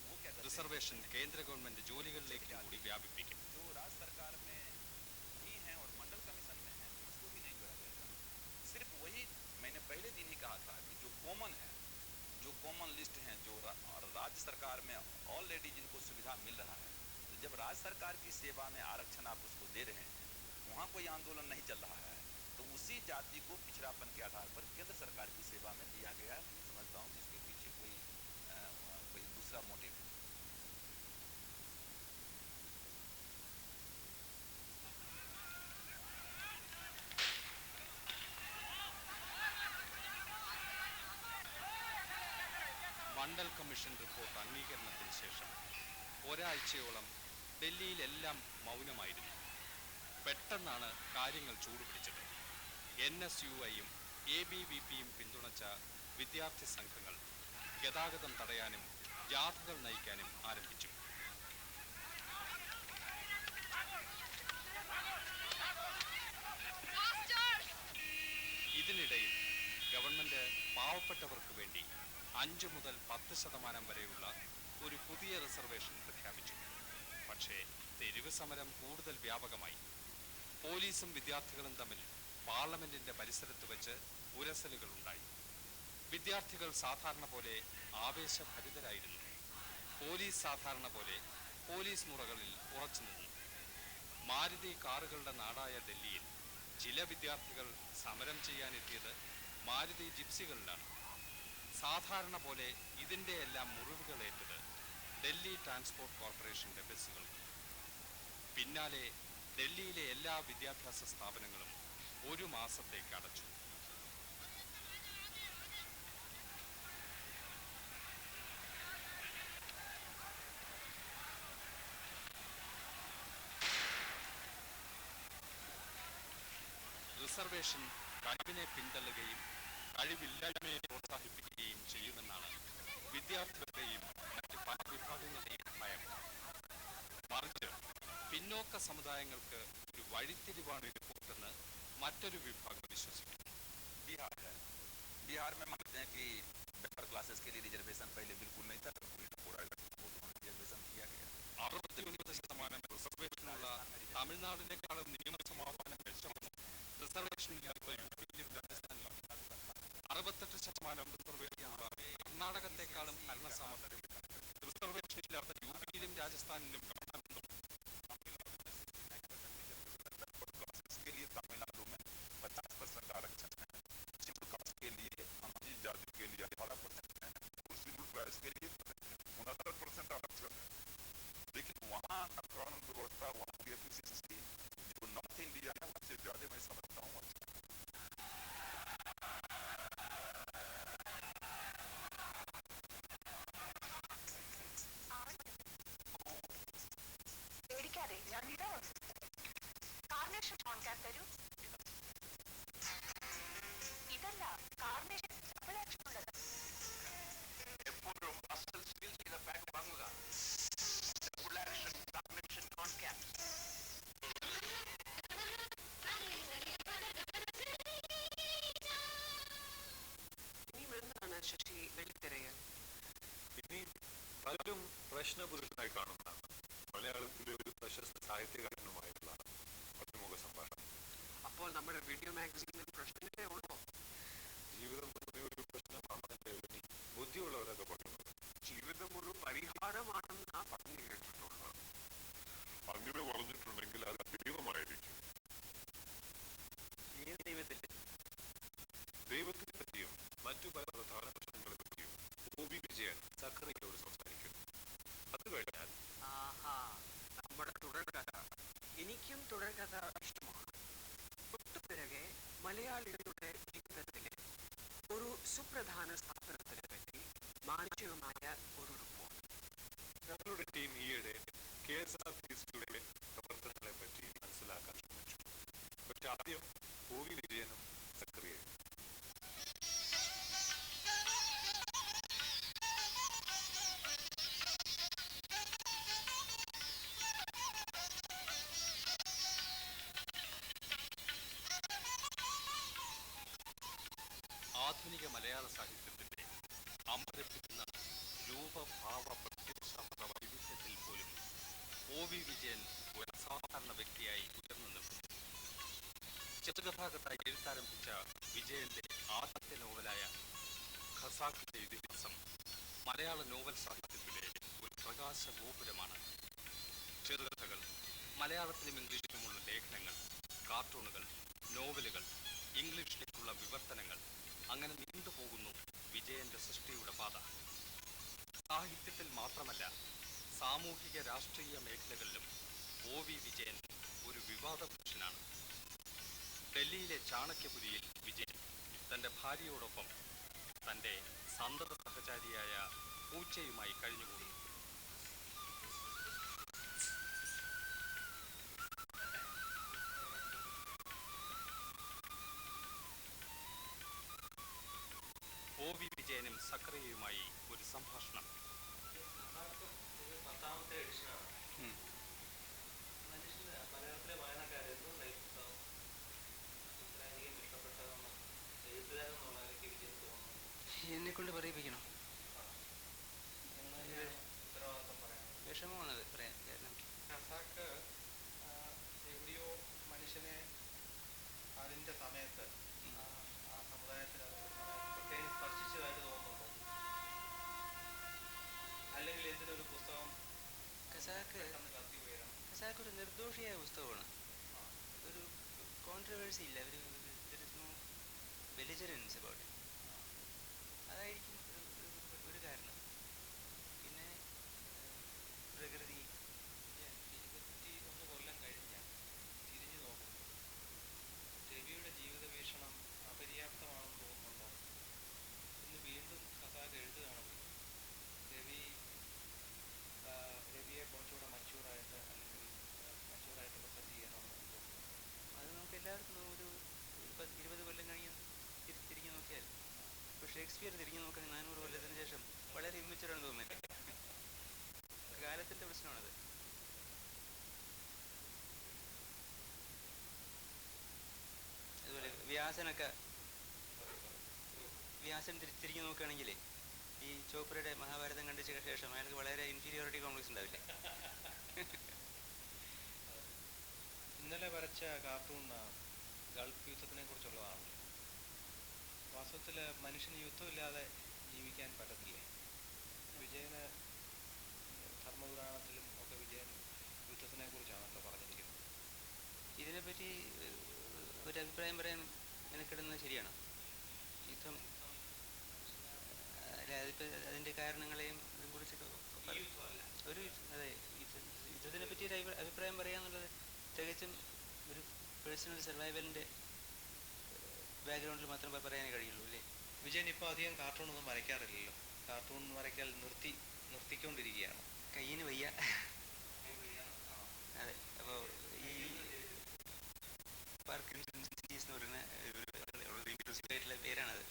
റിസർവേഷൻ കേന്ദ്ര ഗവൺമെന്റ് ജോലികളിലേക്ക് കൂടി വ്യാപിപ്പിക്കും. सिर्फ वही मैंने पहले दिन ही कहा था कि जो कॉमन लिस्ट हैं जो राज्य सरकार में ऑलरेडी जिनको सुविधा मिल रहा है, तो जब राज्य सरकार की सेवा में आरक्षण आप उसको दे रहे हैं, वहाँ कोई आंदोलन नहीं चल रहा है, तो उसी जाति को पिछड़ापन के आधार पर केंद्र सरकार की सेवा में दिया गया है. मैं समझता हूँ कि इसके पीछे कोई दूसरा मोटिव है. മണ്ഡൽ കമ്മീഷൻ റിപ്പോർട്ട് അംഗീകരണത്തിന് ശേഷം ഒരാഴ്ചയോളം ഡൽഹിയിലെല്ലാം മൗനമായിരുന്നു. പെട്ടെന്നാണ് കാര്യങ്ങൾ ചൂടുപിടിച്ചത്. NSUIയും ABVPയും പിന്തുണച്ച വിദ്യാർത്ഥി സംഘങ്ങൾ ഗതാഗതം തടയാനും ജാഥകൾ നയിക്കാനും ആരംഭിച്ചു. ഇതിനിടയിൽ ഗവൺമെന്റ് പാവപ്പെട്ടവർക്ക് വേണ്ടി 5 മുതൽ 10% വരെയുള്ള ഒരു പുതിയ റിസർവേഷൻ പ്രഖ്യാപിച്ചു. പക്ഷേ തെരുവ് സമരം കൂടുതൽ വ്യാപകമായി. പോലീസും വിദ്യാർത്ഥികളും തമ്മിൽ പാർലമെന്റിന്റെ പരിസരത്ത് വെച്ച് ഉരസലുകൾ ഉണ്ടായി. വിദ്യാർത്ഥികൾ സാധാരണ പോലെ ആവേശഭരിതരായിരുന്നു. പോലീസ് സാധാരണ പോലെ പോലീസ് മുറകളിൽ ഉറച്ചു നിന്നു. മാരുതി കാറുകളുടെ നാടായ ഡൽഹിയിൽ ചില വിദ്യാർത്ഥികൾ സമരം ചെയ്യാനെത്തിയത് മാരുതി ജിപ്സികളിലാണ്. സാധാരണ പോലെ ഇതിൻ്റെ എല്ലാം മുറിവുകളേറ്റത് ഡൽഹി ഡൽഹി ട്രാൻസ്പോർട്ട് കോർപ്പറേഷന്റെ ബസ്സുകൾ. പിന്നാലെ ഡൽഹിയിലെ എല്ലാ വിദ്യാഭ്യാസ സ്ഥാപനങ്ങളും 1 മാസത്തേക്ക് അടച്ചു. റിസർവേഷൻ കഴിവിനെ പിന്തള്ളുകയും കഴിവില്ലായ്മയെ പ്രോത്സാഹിപ്പിക്കുകയും ചെയ്യുമെന്നാണ് വിദ്യാർത്ഥികളുടെയും മറ്റ് പല വിഭാഗങ്ങളുടെയും ഭയം. മറിച്ച് പിന്നോക്ക സമുദായങ്ങൾക്ക് ഒരു വഴിത്തിരിവാണ് റിപ്പോർട്ടെന്ന് മറ്റൊരു വിഭാഗം വിശ്വസിക്കുന്നു. बिहार में मानते हैं कि बेहतर क्लासेस के लिए रिजर्वेशन पहले बिल्कुल नहीं था, पूरा रिजर्वेशन किया गया. 69% റിസർവേഷനുള്ള തമിഴ്നാടിനേക്കാളും നിയമസമാധാനം മെച്ചമാണ് റിസർവേഷനില്ലാത്ത യുപിയിലും രാജസ്ഥാനിലും. 68% റിസർവേഷനുള്ള കർണാടകത്തെക്കാളും ഭരണസാമർത്ഥ്യം റിസർവേഷനില്ലാത്ത യുപിയിലും രാജസ്ഥാനിലും കാണാനുണ്ട്. के लिए तमिलनाडु में 50% आरक्षण है, शेड्यूल कास्ट के लिए, अनुसूचित जाति के लिए 18% है, और शेड्यूल ट्राइब्स के लिए 69% आरक्षण है. लेकिन वहाँ का कानून व्यवस्था, वहाँ की एफिशिएंसी जो नॉर्थ इंडिया है उससे ज्यादा मैं समझता हूँ अच्छा. പേടിക്കാതെ ഞാൻ ഇതാ വന്നു. കാർണേഷൻ ഓൺ ക്യാപ് തരൂ. ഇതല്ല കാർണേഷൻ ഡബിൾ ആക്ഷൻ ഉള്ളത്. എപ്പോഴും അസൽ സീൽ ചെയ്ത പാക്ക് വാങ്ങുക. Double action carnation on cap. ഇനിയും എന്താണ് ശശി വെളിത്തിരയൽ? ഇനി പലരും പ്രശ്നപുരുഷനായി കാണുന്നതാണ് മലയാളത്തിലെ ഒരു പ്രശസ്ത സാഹിത്യകാരനുമായിട്ടുള്ള അഭിമുഖ സംഭാഷണം. അപ്പോൾ നമ്മുടെ വീഡിയോ മാഗസീനിൽ പ്രശ്നമേ ഉള്ളൂ. ജീവിതം പൊതുവെ ഒരു പ്രശ്നമാണെന്നല്ലേ ഇനി ബുദ്ധിയുള്ളവരൊക്കെ പറയുന്നത്. ജീവിതം ഒരു പരിഹാരമാണെന്ന് ഞാൻ പറഞ്ഞു കേട്ടിട്ടുള്ളൂ. അങ്ങനെ പറഞ്ഞിട്ടുണ്ടെങ്കിൽ അത് ദൈവമായിരിക്കും. ദൈവത്തിനെ പറ്റിയും മറ്റു പല പ്രധാന പ്രശ്നങ്ങളെ പറ്റിയും ഒ.വി. വിജയൻ സക്കറിയോട് സംസാരിക്കുന്നു. അത് കഴിഞ്ഞാൽ ആഹാ, നമ്മുടെ തുടർകഥ. എനിക്കും തുടർകഥ ഇഷ്ടമാണ്. തൊട്ടുപിറകെ മലയാളികളുടെ ജീവിതത്തിലെ ഒരു സുപ്രധാന സ്ഥാപനത്തിനെ പറ്റി മാനസികമായ ഒരു റിപ്പോർട്ട്. ഞങ്ങളുടെ ടീം ഈയിടെ KSRTCയുടെ പ്രവർത്തനങ്ങളെ പറ്റി മനസ്സിലാക്കാൻ ശ്രമിച്ചു. പക്ഷെ ആദ്യം ഒ.വി. വിജയനും സക്കറിയയും. ആധുനിക മലയാള സാഹിത്യത്തിന്റെ അമ്പരപ്പിക്കുന്ന രൂപഭാവ പ്രത്യയശാസ്ത്ര വൈവിധ്യത്തിൽ പോലും ഒ.വി. വിജയൻ ഒരു അസാധാരണ വ്യക്തിയായി ഉയർന്നു നിൽക്കുന്നു. ചെറുകഥാകൃത്തായി എഴുത്താരംഭിച്ച വിജയന്റെ ആദ്യത്തെ നോവലായ ഖസാക്കിന്റെ ഇതിഹാസം മലയാള നോവൽ സാഹിത്യത്തിലെ ഒരു പ്രകാശ ഗോപുരമാണ്. ചെറുകഥകൾ, മലയാളത്തിലും ഇംഗ്ലീഷിലുമുള്ള ലേഖനങ്ങൾ, കാർട്ടൂണുകൾ, നോവലുകൾ, ഇംഗ്ലീഷിലേക്കുള്ള വിവർത്തനങ്ങൾ, അങ്ങനെ നീണ്ടുപോകുന്നു വിജയന്റെ സൃഷ്ടിയുടെ പാത. സാഹിത്യത്തിൽ മാത്രമല്ല, സാമൂഹിക രാഷ്ട്രീയ മേഖലകളിലും ഒ.വി. വിജയൻ ഒരു വിവാദ പുരുഷനാണ്. ഡൽഹിയിലെ ചാണക്യപുരിയിൽ വിജയൻ തൻ്റെ ഭാര്യയോടൊപ്പം തൻ്റെ സന്തത സഹചാരിയായ പൂച്ചയുമായി കഴിഞ്ഞുകൂടുന്നു. ഒ.വി. വിജയനും സക്കറിയയുമായി ഒരു സംഭാഷണം. പത്താമത്തെ എഡിഷനാണ്. മനുഷ്യന് മലയാളത്തിലെ വായനക്കാർ എന്തുകൊണ്ടായി പുസ്തകം ഇത്രയധികം ഇഷ്ടപ്പെട്ടതെന്ന് എഴുത്തുകാരെന്നുള്ള നിലയ്ക്ക് വിജയം തോന്നുന്നു. എന്നെ കൊണ്ട് പറയിപ്പിക്കണം. എന്നൊരു ഉത്തരവാദിത്വം പറയാം. വിഷമമാണത് പറയാൻ കാരണം. ഖസാക്ക് എവിടെയോ മനുഷ്യനെ അതിൻ്റെ സമയത്ത് ആ സമുദായത്തിൽ പ്രത്യേകം സ്പർശിച്ചതായിട്ട് തോന്നുന്നുണ്ടോ? അല്ലെങ്കിൽ എന്തിനൊരു പുസ്തകം ഖസാക്ക് ഒരു നിർദോഷിയായ പുസ്തകമാണ്. ഒരു കോൺട്രവേഴ്സി ഇല്ല, ഒരു ബെലിജറൻസ് അബൌട്ട്. അതായിരിക്കും ഒരു കാരണം. പിന്നെ അറ്റ്മോസ്ഫിയർ തിരിഞ്ഞു നോക്കുകയാണെങ്കിൽ 400 കൊല്ലത്തിന് ശേഷം വളരെ ഇമ്മിച്ചറാണെന്ന് തോന്നുന്നില്ല. കാലത്തിൻ്റെ പ്രശ്നമാണത്. അതുപോലെ വ്യാസൻ തിരിഞ്ഞു നോക്കുകയാണെങ്കിലേ ഈ ചോപ്രയുടെ മഹാഭാരതം കണ്ടിച്ച ശേഷം അയാൾക്ക് വളരെ ഇൻഫീരിയോറിറ്റി കോംപ്ലക്സ് ഉണ്ടാവില്ലേ? ഇന്നലെ വരച്ച കാർട്ടൂൺ ഗൾഫ് യുദ്ധത്തിനെ കുറിച്ചുള്ളതാണ്. വാസ്തവത്തിൽ മനുഷ്യന് യുദ്ധമില്ലാതെ ജീവിക്കാൻ പറ്റത്തില്ലേ? വിജയന് ധർമ്മപുരാണത്തിലും ഒക്കെ വിജയൻ യുദ്ധത്തിനെ കുറിച്ചാണല്ലോ പറഞ്ഞിരിക്കുന്നത്. ഇതിനെപ്പറ്റി ഒരു അഭിപ്രായം പറയാൻ മെനക്കെടുന്നത് ശരിയാണ്. യുദ്ധം അതിൻ്റെ കാരണങ്ങളെയും ഇതും കുറിച്ചൊക്കെ ഒരു അതെ യുദ്ധത്തിനെ പറ്റി ഒരു അഭിപ്രായം പറയാന്നുള്ളത് തികച്ചും ഒരു പേഴ്സണൽ സർവൈവലിൻ്റെ ബാക്ക്ഗ്രൗണ്ടിൽ മാത്രം പറയാനേ കഴിയുള്ളൂ അല്ലേ? വിജയൻ ഇപ്പോൾ അധികം കാർട്ടൂണൊന്നും വരയ്ക്കാറില്ലല്ലോ. കാർട്ടൂൺ വരയ്ക്കൽ നിർത്തിക്കൊണ്ടിരിക്കുകയാണ്. കയ്യിന് വയ്യ. അതെ. അപ്പോൾ ഈ പാർക്കിൻസൺസ് ഡിസീസ് എന്ന് പറയുന്ന ഒരു ഇൻക്ലൂസീവ് ആയിട്ടുള്ള പേരാണത്.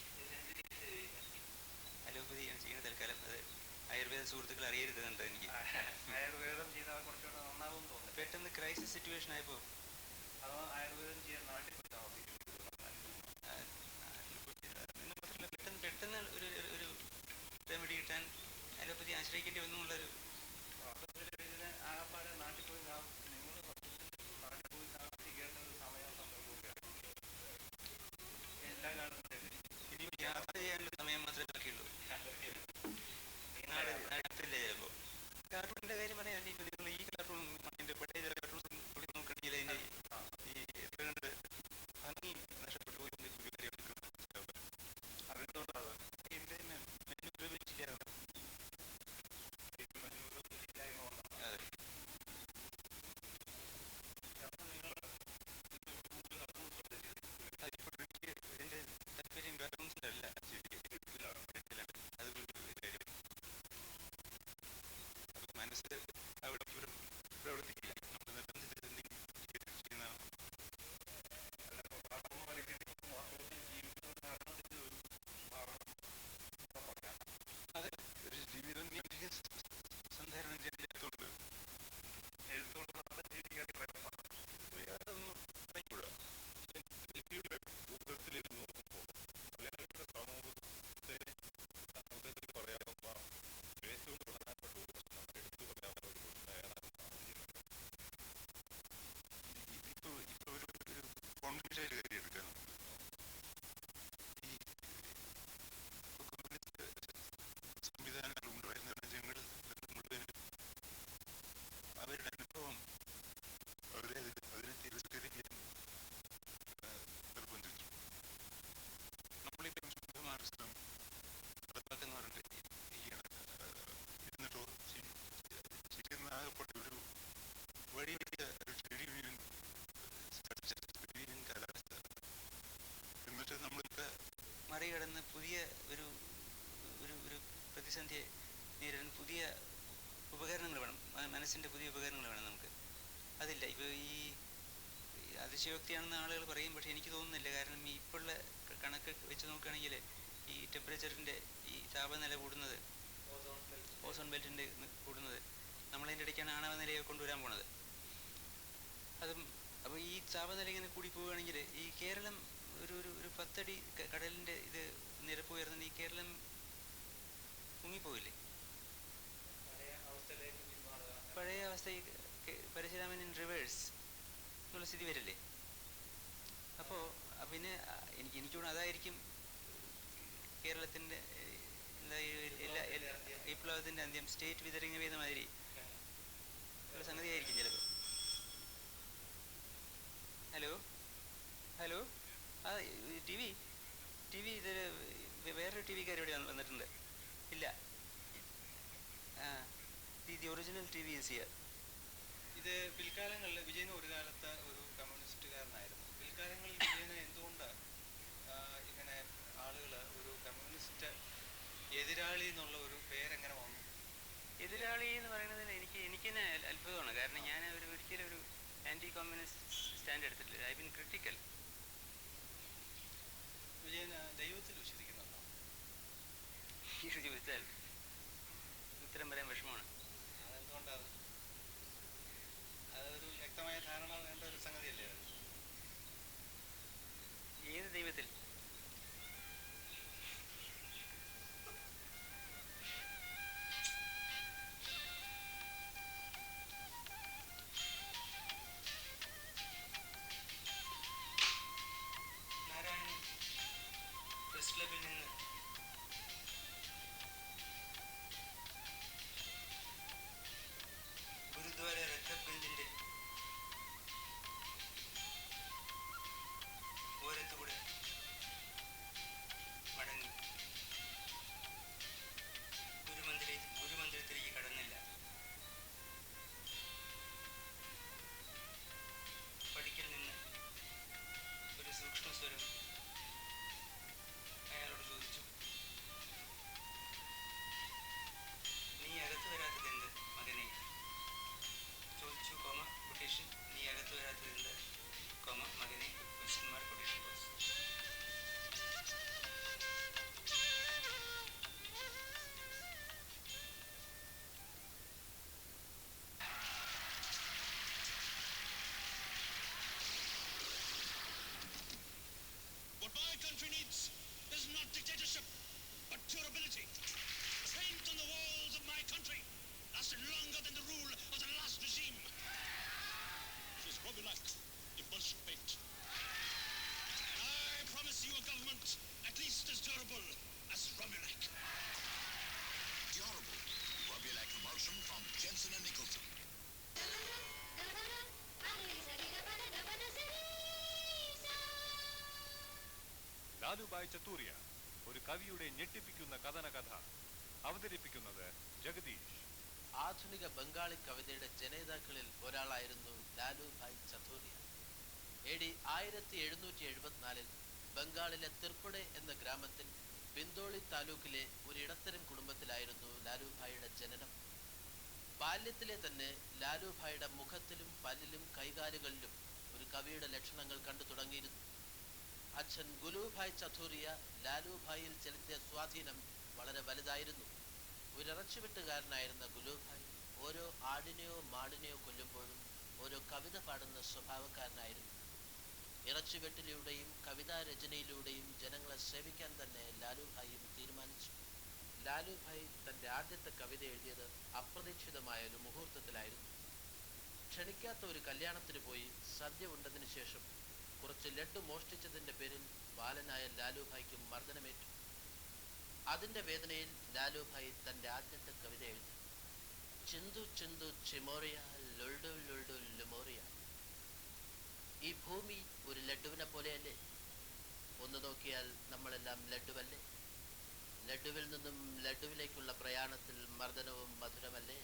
അലോപ്പതിയാണ് ചെയ്യുന്ന തൽക്കാലം. അത് ആയുർവേദ സുഹൃത്തുക്കൾ അറിയരുതെന്നുണ്ട് എനിക്ക്. ആയുർവേദം ചെയ്താൽ കുറച്ചുകൂടെ നന്നാവും തോന്നുന്നു. പെട്ടെന്ന് ക്രൈസിസ് സിറ്റുവേഷൻ ആയപ്പോൾ ആയുർവേദം ചെയ്യാൻ നാട്ടിൽ പോയി താമസിക്കും. പെട്ടെന്ന് ഒരു റെമഡി കിട്ടാൻ അലോപ്പതി ആശ്രയിക്കേണ്ടി വന്നു എന്നുള്ളൊരു ആകപ്പാടെ നാട്ടിൽ പോയി നിങ്ങൾ നാട്ടിൽ പോയി താമസിക്കേണ്ട ഒരു സമയം സന്ദർഭമൊക്കെയാണ് എല്ലാ കാലത്തും. ഇനി യാത്ര ചെയ്യാനുള്ള സമയം മാത്രമേ ബാക്കിയുള്ളൂ. നാട്ടിലെ ചിലപ്പോൾ കാർട്ടൂണിൻ്റെ കാര്യം പറയാൻ നിങ്ങൾ ഈ കാർട്ടൂൺ അതിൻ്റെ പഴയ ചില കാർട്ടൂൺസ് നോക്കുകയാണെങ്കിൽ അതിൻ്റെ ഈ എത്ര കണ്ട് ഭംഗി നഷ്ടപ്പെട്ടു പോയി ഒരു കാര്യങ്ങൾക്ക് അറിഞ്ഞുകൊണ്ടാണ് എൻ്റെ മെനുപ്രബിലിറ്റിയിലാണ്. അതെ. അതിപ്പോൾ എനിക്ക് ഇതിൻ്റെ താല്പര്യം കാർട്ടൂൺസിലല്ല. അത് കാര്യം അപ്പം മനസ്സ് അവിടെ പ്രവർത്തിക്കില്ല. നമ്മൾ നിർബന്ധിച്ച് എന്തെങ്കിലും ചെയ്യുന്നതാണ്. അതെ, ഒരു ജീവിതം സന്ധാരണം ചെയ്തിട്ടുണ്ട്. എഴുത്തുകൊണ്ട് അതൊന്നും പറയൂടാ. വ്യക്തിയുടെ ഭൂതത്തിലേക്ക് നോക്കുമ്പോൾ മലയാളികളുടെ സമൂഹത്തിൽ പറയാവുന്ന ഏറ്റവും പ്രധാനപ്പെട്ട ഒരു പ്രശ്നം, എടുത്തു പറയാവുന്ന ഒരു പ്രശ്നം ഏതാണ്? ഇപ്പോൾ ഒരു കോൺഫിഡൻഷ്യൽ കാര്യം എടുക്കാൻ ഈ കമ്മ്യൂണിസ്റ്റ് സംവിധാനങ്ങൾ ഉണ്ടായിരുന്ന രാജ്യങ്ങളിൽ മുഴുവനും അവരുടെ അനുഭവം അവരെ അതിനെ തിരസ്കരിക്കാൻ നിർബന്ധിച്ചു. നമ്മളിപ്പം ശുദ്ധമാർക്സിസം നടപ്പാക്കുന്നവരുണ്ട് എന്നിട്ടോ ശരിയെന്നാകപ്പെട്ട ഒരു വഴിവെച്ച ഒരു ട്രേഡ് യൂണിയൻ കാലാവസ്ഥ. എന്നിട്ട് നമ്മളിപ്പോൾ മറികടന്ന് പുതിയ ഒരു ഒരു ഒരു പ്രതിസന്ധിയെ നേരിടാൻ പുതിയ ഉപകരണങ്ങൾ വേണം. മനസ്സിൻ്റെ പുതിയ ഉപകരണങ്ങൾ വേണം നമുക്ക്. അതില്ല. ഇപ്പോൾ ഈ അതിശയോക്തിയാണെന്ന് ആളുകൾ പറയും, പക്ഷേ എനിക്ക് തോന്നുന്നില്ല. കാരണം ഈ ഇപ്പോഴുള്ള കണക്ക് വെച്ച് നോക്കുകയാണെങ്കിൽ ഈ ടെമ്പറേച്ചറിൻ്റെ ഈ താപനില കൂടുന്നത്, ഓസോൺ ബെൽറ്റിൻ്റെ കൂടുന്നത്, നമ്മളതിൻ്റെ ഇടയ്ക്കാണ് ആണവ നിലയെ കൊണ്ടുവരാൻ പോണത്. അതും അപ്പോൾ ഈ താപനില ഇങ്ങനെ കൂടി പോവുകയാണെങ്കിൽ ഈ കേരളം ഒരു 10 അടി കടലിൻ്റെ ഇത് നിരപ്പ് ഉയർന്നത് ഈ കേരളം മുങ്ങിപ്പോവില്ലേ? പഴയ അവസ്ഥയിൽ പരശുരാമൻ ഇൻ റിവേഴ്സ് എന്നുള്ള സ്ഥിതി വരില്ലേ? അപ്പോൾ പിന്നെ എനിക്കൂടെ അതായിരിക്കും കേരളത്തിൻ്റെ എന്താ എല്ലാ വിപ്ലവത്തിൻ്റെ അന്ത്യം, സ്റ്റേറ്റ് വിതറിങ് ചെയ്ത മാതിരി ഉള്ള സംഗതിയായിരിക്കും ചിലപ്പോൾ. ഹലോ ആ ടി വി ഇതൊരു വേറൊരു ടി വിക്കാർ ഇവിടെ വന്നിട്ടുണ്ട്. ഇല്ല, the original TV is here. ഇത് പിൽക്കാലങ്ങളിൽ വിജയന് ഒരു കാലത്ത് ഒരു കമ്മ്യൂണിസ്റ്റുകാരനായിരുന്നു. പിൽക്കാലങ്ങളിൽ വിജയന് എന്തുകൊണ്ട് ഇങ്ങനെ ആളുകൾ ഒരു കമ്മ്യൂണിസ്റ്റ് എതിരാളി എന്നുള്ള ഒരു പേരെങ്ങനെ വന്നു? എതിരാളി എന്ന് പറയുന്നതിൽ എനിക്ക് തന്നെ അത്ഭുതമാണ്. കാരണം ഞാൻ ഒരിക്കലും ഒരു ആൻറ്റി കമ്മ്യൂണിസ്റ്റ് സ്റ്റാൻഡ് എടുത്തിട്ടില്ല. I been critical. വിജയൻ ദൈവത്തിൽ വിശ്വസിക്കുന്നുണ്ടോ? എന്ന് ചോദിച്ചാൽ ഉത്തരം പറയാൻ വിഷമമാണ്. അതെന്തുകൊണ്ടാണ്? അതൊരു വ്യക്തമായ ധാരണ വേണ്ട ഒരു സംഗതിയല്ലേ അത്? ഏത് ദൈവത്തിൽ? നാരായണൻ പ്രസ് ക്ലബിൽ നിന്ന് ഗുരുദ്വാര രഥബന്ധിന്റെ ഓരത്തുകൂടെ മടങ്ങി. ഗുരുമന്ദിരത്തിലേക്ക് കടന്നില്ല. പടിക്കൽ നിന്ന് ഒരു സൂക്ഷ്മസ്വരം അയാളോട് ചോദിച്ചു, നീ അകത്ത് വരാത്തതെന്ത് മകനെ? ചോദിച്ചു, കൊട്ടേഷൻ, നീ അകത്ത് വരാത്തതെന്ത്, മകനെ, പുരുഷന്മാർ quotation close. What my country needs is not dictatorship, but durability. Paint on the walls of my country lasted longer than the rule of the last regime. It was Robbie-like emulsion paint. I promise you a government at least as durable as Robbie-like. Durable Robbie-like emulsion from Jensen & Nicholson. ലാലുബായ് ചത്തൂരിയ, ഒരു കവിയുടെ ഞെട്ടിപ്പിക്കുന്ന കഥനകഥ. അവതരിപ്പിക്കുന്നത് ജഗദീഷ്. ആധുനിക ബംഗാളി കവിതയുടെ ജനേതാക്കളിൽ ഒരാളായിരുന്നു ലാലുഭായ് ചത്തൂരിയ. AD 1774 ബംഗാളിലെ തിർപ്പടെ എന്ന ഗ്രാമത്തിൽ ബിന്ദോളി താലൂക്കിലെ ഒരു ഇടത്തരം കുടുംബത്തിലായിരുന്നു ലാലുഭായിയുടെ ജനനം. ബാല്യത്തിലെ തന്നെ ലാലുഭായിയുടെ മുഖത്തിലും പല്ലിലും കൈകാലുകളിലും ഒരു കവിയുടെ ലക്ഷണങ്ങൾ കണ്ടു തുടങ്ങിയിരുന്നു. അച്ഛൻ ഗുലുഭായ് ചത്തൂരിയ ലാലുഭായിൽ ചെലുത്തിയ സ്വാധീനം വളരെ വലുതായിരുന്നു. ഒരു ഇറച്ചിവെട്ടുകാരനായിരുന്ന ഗുലുഭായ് ഓരോ ആടിനെയോ മാടിനെയോ കൊല്ലുമ്പോഴും ഓരോ കവിത പാടുന്ന സ്വഭാവക്കാരനായിരുന്നു. ഇറച്ചിവെട്ടിലൂടെയും കവിതാരചനയിലൂടെയും ജനങ്ങളെ സേവിക്കാൻ തന്നെ ലാലുഭായും തീരുമാനിച്ചു. ലാലുഭായ് തൻ്റെ ആദ്യത്തെ കവിത എഴുതിയത് അപ്രതീക്ഷിതമായ ഒരു മുഹൂർത്തത്തിലായിരുന്നു. ക്ഷണിക്കാത്ത ഒരു കല്യാണത്തിന് പോയി സദ്യ ഉണ്ടതിന് ശേഷം കുറച്ച് ലഡ്ഡു മോഷ്ടിച്ചതിൻ്റെ പേരിൽ ബാലനായ ലാലുഭായ്ക്ക് മർദ്ദനമേറ്റു. അതിൻ്റെ വേദനയിൽ ലാലുഭായ് തൻ്റെ ആദ്യത്തെ കവിത എഴുതി. ചിന്തു ചിന്തു ചിമോറിയ ലുൾഡു ലുൾഡു ലുമോറിയ. ഈ ഭൂമി ഒരു ലഡ്ഡുവിനെ പോലെയല്ലേ? ഒന്ന് നോക്കിയാൽ നമ്മളെല്ലാം ലഡ്ഡുവല്ലേ? ലഡ്ഡുവിൽ നിന്നും ലഡ്ഡുവിലേക്കുള്ള പ്രയാണത്തിൽ മർദ്ദനവും മധുരമല്ലേ?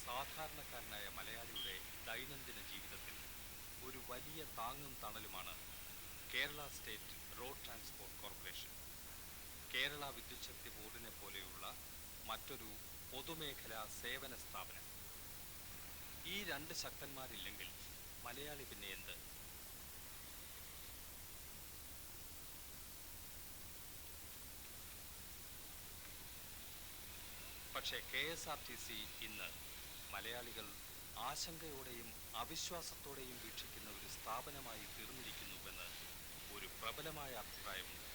സാധാരണക്കാരനായ മലയാളിയുടെ ദൈനംദിന ജീവിതത്തിൽ ഒരു വലിയ താങ്ങും തണലുമാണ് Kerala State Road Transport Corporation. Kerala വിദ്യുച്ഛക്തി ബോർഡിനെ പോലെയുള്ള മറ്റൊരു പൊതുമേഖലാ സേവന സ്ഥാപനം. ഈ രണ്ട് ശക്തന്മാരില്ലെങ്കിൽ മലയാളി പിന്നെ എന്ത്? പക്ഷേ KSRTC ഇന്ന് മലയാളികൾ ആശങ്കയോടെയും അവിശ്വാസത്തോടെയും വീക്ഷിക്കുന്ന ഒരു സ്ഥാപനമായി തീർന്നിരിക്കുന്നുവെന്ന് ഒരു പ്രബലമായ അഭിപ്രായമുണ്ട്.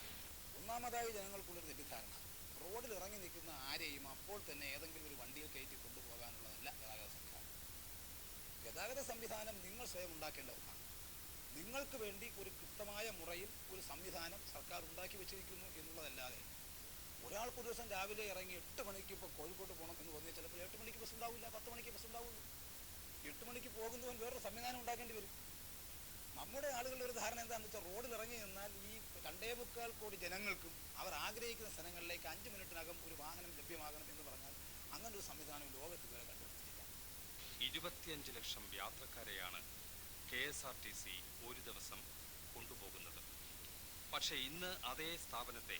ഒന്നാമതായി ജനങ്ങൾക്കുള്ളൊരു തെറ്റിദ്ധാരണ, റോഡിൽ ഇറങ്ങി നിൽക്കുന്ന ആരെയും അപ്പോൾ തന്നെ ഏതെങ്കിലും ഒരു വണ്ടിയിൽ കയറ്റി കൊണ്ടുപോകാനുള്ളതല്ല ഗതാഗത സംവിധാനം. ഗതാഗത സംവിധാനം നിങ്ങൾ സ്വയം ഉണ്ടാക്കേണ്ട ഒന്നാണ്. നിങ്ങൾക്ക് വേണ്ടി ഒരു കൃത്യമായ മുറയിൽ ഒരു സംവിധാനം സർക്കാർ ഉണ്ടാക്കി വെച്ചിരിക്കുന്നു എന്നുള്ളതല്ലാതെ ഒരാൾക്ക് ഒരു ദിവസം രാവിലെ ഇറങ്ങി 8 മണിക്ക് ഇപ്പോൾ കോഴിക്കോട്ട് പോകണം എന്ന് പറഞ്ഞാൽ ചിലപ്പോൾ 8 മണിക്ക് ബസ് ഉണ്ടാവില്ല, 10 മണിക്ക് ബസ് ഉണ്ടാവുള്ളൂ. 8 മണിക്ക് പോകുന്നവൻ വേറൊരു സംവിധാനം ഉണ്ടാക്കേണ്ടി വരും. നമ്മുടെ ആളുകളുടെ ഒരു ധാരണ എന്താണെന്ന് വെച്ചാൽ റോഡിൽ ഇറങ്ങി നിന്നാൽ ഈ 2.25 കോടി ജനങ്ങൾക്കും അവർ ആഗ്രഹിക്കുന്ന സ്ഥലങ്ങളിലേക്ക് 5 മിനിറ്റിനകം ഒരു വാഹനം ലഭ്യമാകണം എന്ന് പറഞ്ഞാൽ അങ്ങനെ ഒരു സംവിധാനം ലോകത്ത് ഇതുവരെ കണ്ടുപിടിച്ചിട്ടില്ല. 25 ലക്ഷം യാത്രക്കാരെയാണ് KSRTC ഒരു ദിവസം കൊണ്ടുപോകുന്നത്. പക്ഷേ ഇന്ന് അതേ സ്ഥാപനത്തെ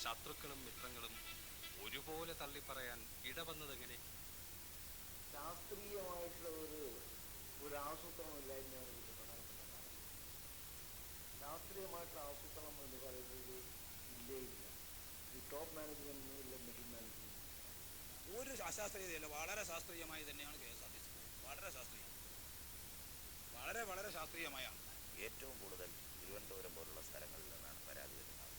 ശത്രുക്കളും മിത്രങ്ങളും ഒരുപോലെ തള്ളിപ്പറയാൻ ഇടവന്നതെങ്ങനെ? ശാസ്ത്രീയമായിട്ടുള്ള ഒരു ആസൂത്രണമില്ലായ്മയാണ് ഇതിൻ്റെ പ്രധാനപ്പെട്ട കാരണം. ശാസ്ത്രീയമായിട്ടുള്ള ആസൂത്രണം എന്ന് പറയുന്നത് ഇല്ലേയില്ല. ഈ ടോപ്പ് മാനേജ്മെൻറ്റിനും ഇല്ല, മിഡിൽ മാനേജ്മെൻറ്റിനും ഒരു അശാസ്ത്രീയതയല്ല, വളരെ ശാസ്ത്രീയമായി തന്നെയാണ് KSRTC. വളരെ ശാസ്ത്രീയം, വളരെ ശാസ്ത്രീയമായാണ്. ഏറ്റവും കൂടുതൽ തിരുവനന്തപുരം പോലുള്ള സ്ഥലങ്ങളിൽ നിന്നാണ് പരാതി വരുന്നത്.